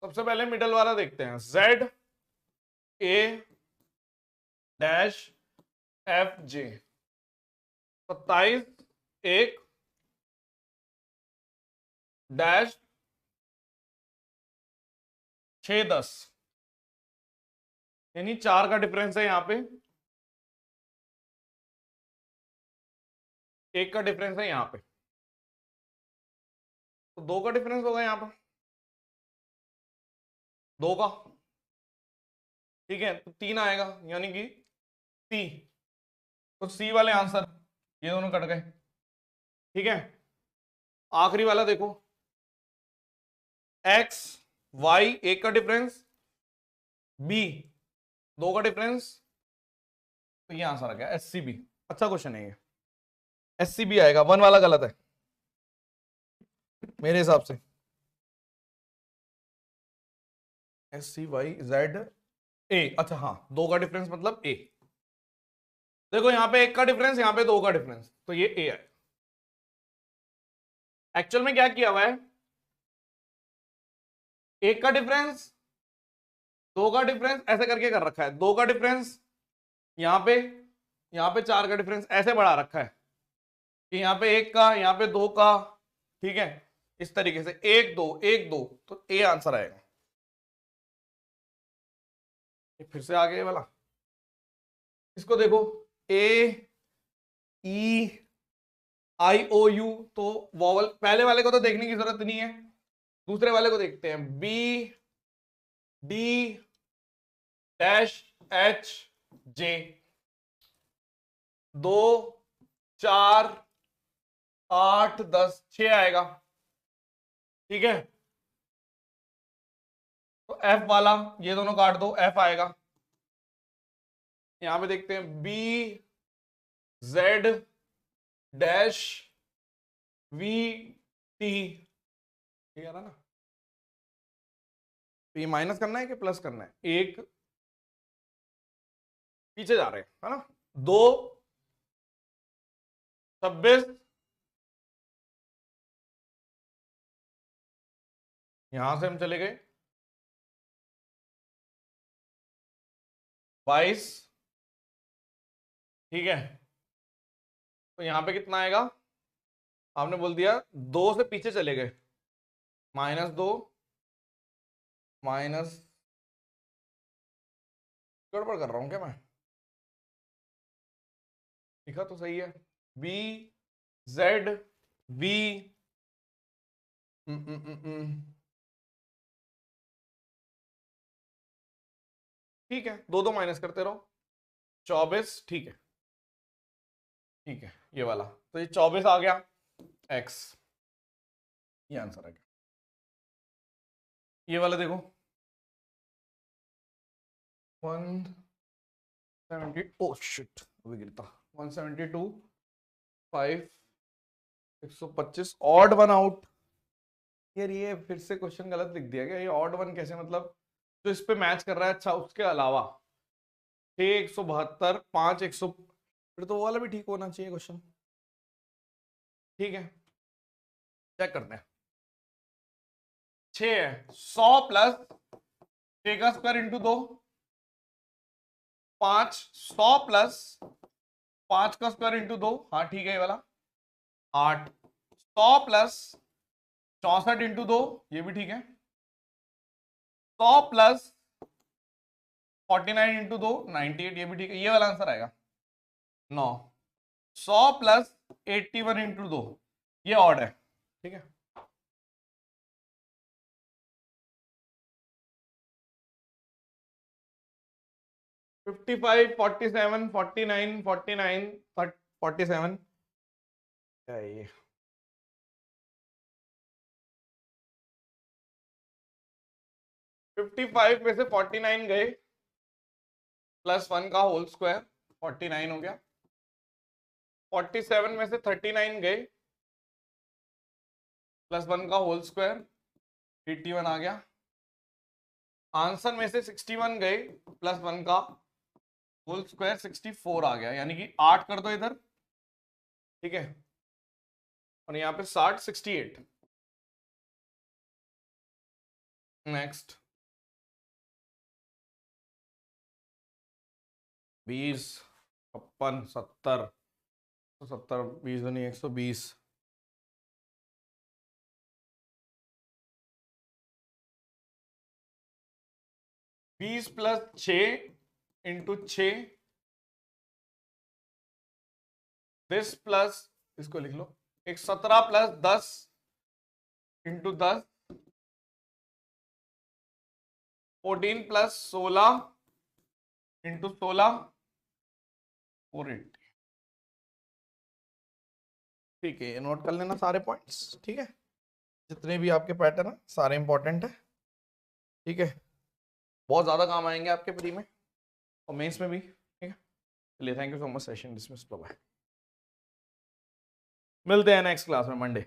सबसे पहले मिडल वाला देखते हैं, Z A dash F J। 27 1 dash 6 10, यानी 4 का डिफरेंस है यहां पे, 1 का डिफरेंस है यहां पे, तो 2 का डिफरेंस होगा यहां पर, 2 का, ठीक है, तो 3 आएगा यानी कि C। तो C वाले आंसर ये दोनों कट गए, ठीक है। आखिरी वाला देखो, X Y 1 का डिफरेंस, B 2 का डिफरेंस, तो ये आंसर आ गया SCB। अच्छा क्वेश्चन है ये, SCB आएगा, 1 वाला गलत है मेरे हिसाब से। SCYZ A, अच्छा हाँ, 2 का डिफरेंस मतलब A। देखो यहाँ पे 1 का डिफरेंस, यहाँ पे 2 का डिफरेंस, तो ये A है। एक्चुअल में क्या किया हुआ है, 1 का डिफरेंस 2 का डिफरेंस ऐसे करके कर रखा है, 2 का डिफरेंस यहाँ पे, यहाँ पे 4 का डिफरेंस ऐसे बढ़ा रखा है कि यहाँ पे 1 का, यहाँ पे 2 का, ठीक है, इस तरीके से 1 2 1 2, तो A आंसर आएगा। फिर से आगे वाला, इसको देखो, AEIOU, तो वॉवल, पहले वाले को तो देखने की जरूरत नहीं है, दूसरे वाले को देखते हैं, BD-HJ, 2 4 8 10 6 आएगा, ठीक है। तो F वाला ये दोनों काट दो, F आएगा। यहां पे देखते हैं BZ डैश VT, ठीक है ना। ये माइनस करना है कि प्लस करना है, एक पीछे जा रहे हैं, है ना। 2 26, यहां से हम चले गए 22, ठीक है। तो यहां पे कितना आएगा, आपने बोल दिया 2 से पीछे चले गए, -2, माइनस, गड़बड़ कर रहा हूं क्या मैं, लिखा तो सही है, BZV, ठीक है, 2 2 माइनस करते रहो, 24, ठीक है, ठीक है, ये वाला, तो ये 24 आ गया, X, ये आंसर आ गया। ये वाला देखो, 170, ओ शिट, अभी गिरता, 172 5 125, ऑड वन आउट। यार ये फिर से क्वेश्चन गलत लिख दिया गया, ये ऑड वन कैसे, मतलब जो इस पे मैच कर रहा है, अच्छा उसके अलावा 6 172 5 100, फिर तो वो वाला भी ठीक होना चाहिए क्वेश्चन, ठीक है। चेक करते हैं, 6 है, 100 प्लस 6 का स्क्वायर इंटू 2, 5 100 प्लस 5 का स्क्वायर इंटू 2, हाँ ठीक है ये वाला, 8 100 प्लस 64 इंटू 2, ये भी ठीक है, 100 प्लस 49 इंटू 2 98, ये भी ठीक है, ये वाला आंसर आएगा 9। 100 प्लस 81 इंटू 2, ये ऑड है, ठीक है। फिफ्टी फाइव 47 49 49 47, क्या है ये, 55 में से 49 गए, +1 का होल स्क्वायर 49 हो गया। 47 में से 39 गए, +1 का होल स्क्वायर 81 आ गया। आंसर में से 61 गए, +1 का होल स्क्वायर 64 आ गया, यानी कि 8 कर दो इधर, ठीक है, और यहाँ पे 60 68। नेक्स्ट 20 56 70 70 20 दूनी 120, 20 + 6 × 6, दिस प्लस, इसको लिख लो, एक 17 + 10 × 10, 14 + 16 × 16, 480। ठीक है, ये नोट कर लेना सारे पॉइंट्स, ठीक है, जितने भी आपके पैटर्न है सारे इंपॉर्टेंट है, ठीक है, बहुत ज्यादा काम आएंगे आपके प्री में और मेंस में भी, ठीक है। चलिए, thank you so much, session dismiss, bye. मिलते हैं नेक्स्ट क्लास में मंडे।